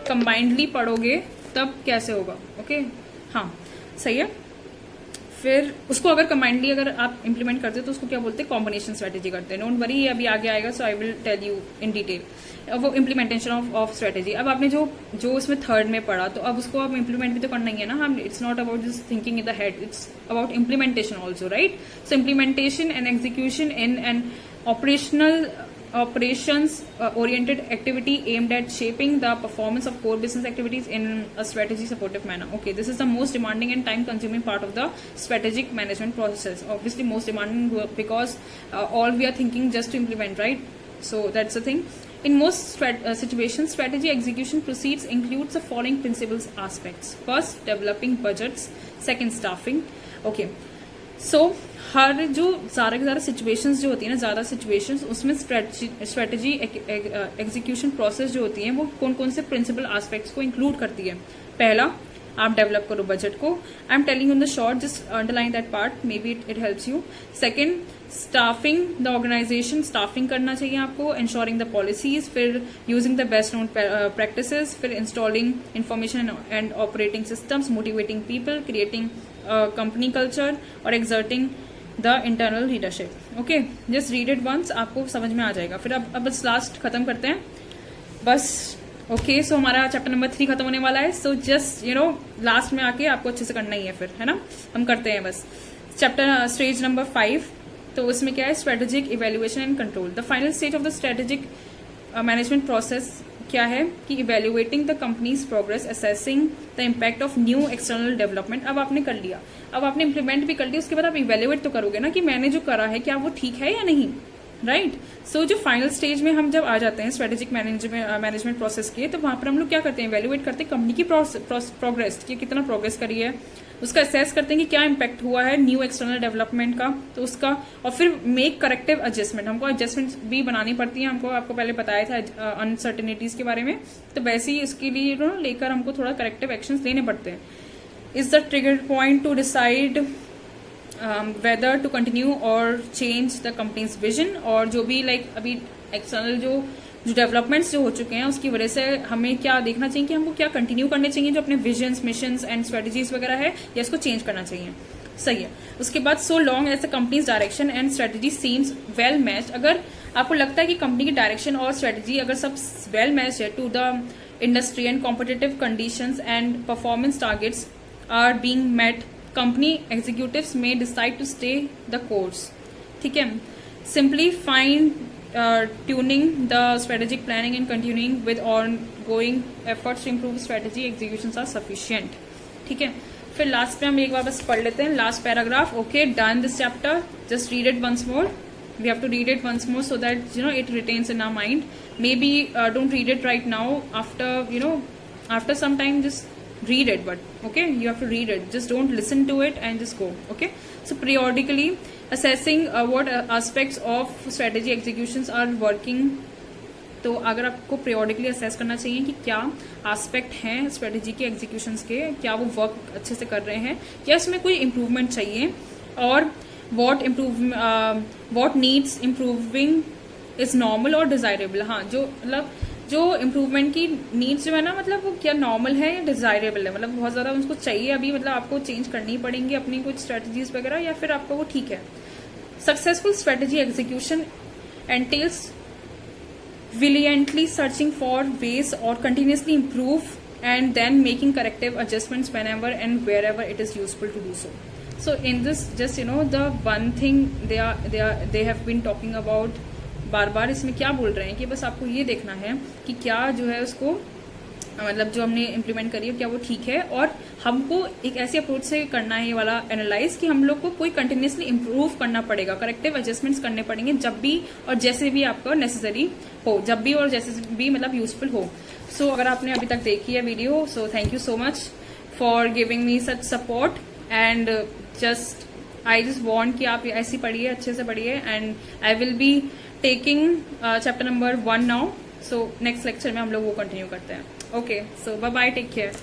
कंबाइंडली पढ़ोगे तब कैसे होगा. ओके, हाँ सही है. फिर उसको अगर कंबाइंडली अगर आप इम्प्लीमेंट करते हो तो उसको क्या बोलते हैं, कॉम्बिनेशन स्ट्रेटेजी करते हैं. डोंट वरी, ये अभी आगे आएगा, so I will tell you in detail वो इम्प्लीमेंटेशन ऑफ स्ट्रेटेजी. अब आपने जो उसमें थर्ड में पढ़ा, तो अब उसको आप इम्प्लीमेंट भी तो करना ही है ना. हम it's not about just thinking in the head, it's about implementation also, right? So implementation and execution in an operations oriented activity aimed at shaping the performance of core business activities in a strategy supportive manner. Okay, this is the most demanding and time consuming part of the strategic management process. Obviously most demanding because all we are thinking just to implement, right? So that's the thing. In most situations, strategy execution proceeds includes the following principles aspects. First, developing budgets. Second, staffing. Okay, so हर जो ज़्यादा से ज़्यादा situations जो होती है ना, ज़्यादा situations, उसमें स्ट्रेटजी एग्जीक्यूशन प्रोसेस जो होती है वो कौन कौन से प्रिंसिपल एस्पेक्ट्स को इंक्लूड करती है. पहला, आप डेवलप करो बजट को. I am telling in the short, just underline that part, may be it helps you. Second, staffing the organization, staffing करना चाहिए आपको. इंश्योरिंग द पॉलिसीज, फिर using the best known practices, फिर installing information and operating systems, motivating people, creating company culture और exerting the internal leadership. Okay, just read it once, आपको समझ में आ जाएगा. फिर अब बस लास्ट खत्म करते हैं बस. ओके, सो हमारा चैप्टर नंबर 3 खत्म होने वाला है. सो जस्ट लास्ट में आके आपको अच्छे से करना ही है, फिर है ना. हम करते हैं बस चैप्टर स्टेज नंबर 5. तो उसमें क्या है, strategic evaluation and control. The final stage of the strategic management process क्या है कि evaluating the companies progress, assessing the impact of new external development. अब आपने कर लिया, अब आपने इम्प्लीमेंट भी कर लिया, उसके बाद आप इवेल्युएट तो करोगे ना कि मैंने जो करा है क्या वो ठीक है या नहीं, राइट? सो जो फाइनल स्टेज में हम जब आ जाते हैं स्ट्रेटेजिक मैनेजमेंट प्रोसेस के, तो वहां पर हम लोग क्या करते हैं, इवेल्युएट करते हैं कंपनी की प्रोग्रेस, कि कितना प्रोग्रेस करी है, उसका असेस करते हैं कि क्या इम्पैक्ट हुआ है न्यू एक्सटर्नल डेवलपमेंट का, तो उसका, और फिर मेक करेक्टिव एडजस्टमेंट. हमको एडजस्टमेंट भी बनानी पड़ती है, हमको आपको पहले बताया था अनसर्टेनिटीज के बारे में, तो वैसे ही इसके लिए लेकर हमको थोड़ा करेक्टिव एक्शंस लेने पड़ते हैं. Is the trigger point to decide whether to continue or change the company's vision. और जो भी अभी एक्सटर्नल जो डेवलपमेंट्स जो हो चुके हैं उसकी वजह से हमें क्या देखना चाहिए कि हमको क्या कंटिन्यू करने चाहिए, जो अपने विजन्स, मिशंस एंड स्ट्रेटजीज वगैरह है, या इसको चेंज करना चाहिए. सही है. उसके बाद so long as the company's direction and strategy seems well matched. अगर आपको लगता है कि कंपनी की डायरेक्शन और स्ट्रेटजी अगर सब वेल मैच्ड है to the industry and competitive conditions and performance targets are being met, company executives may decide to stay the course. ठीक है, simply tuning the strategic planning and continuing with ongoing efforts to improve strategy executions are sufficient. ठीक है, फिर last पे हम एक बार बस पढ़ लेते हैं last paragraph. Okay, done this chapter, just read it once more. We have to read it once more so that it retains in our mind. Maybe don't read it right now. After some time, just read it. But okay, you have to read it. Just don't listen to it and just go. Okay. So periodically assessing what aspects of strategy executions are working. तो अगर आपको periodically assess करना चाहिए कि क्या aspect हैं strategy के executions के, क्या वो work अच्छे से कर रहे हैं या इसमें कोई improvement चाहिए, और what needs improving is normal और desirable. हाँ, जो इम्प्रूवमेंट की नीड्स जो है ना, मतलब वो क्या नॉर्मल है या डिजायरेबल है, मतलब बहुत ज़्यादा उनको चाहिए अभी, मतलब आपको चेंज करनी पड़ेंगी अपनी कुछ स्ट्रेटजीज वगैरह, या फिर आपको वो ठीक है. Successful strategy execution entails vigilantly searching for ways और continuously improve and then making corrective adjustments whenever and wherever it is useful to do so. So in this, just the one thing they have been talking about, बार बार इसमें क्या बोल रहे हैं कि बस आपको ये देखना है कि क्या जो है उसको, मतलब जो हमने इम्प्लीमेंट करी है क्या वो ठीक है, और हमको एक ऐसी अप्रोच से करना है ये वाला एनालाइज कि हम लोग को कोई कंटिन्यूसली इम्प्रूव करना पड़ेगा, करेक्टिव एडजस्टमेंट्स करने पड़ेंगे जब भी और जैसे भी आपका नेसेसरी हो, जब भी और जैसे भी मतलब यूजफुल हो. सो अगर आपने अभी तक देखी है video, so thank you so much for giving me such support, and just I just want कि आप ऐसी पढ़िए, अच्छे से पढ़िए, and I will be taking chapter number 1 now. So next lecture में हम लोग वो कंटिन्यू करते हैं. ओके, सो बाय बाय, टेक केयर.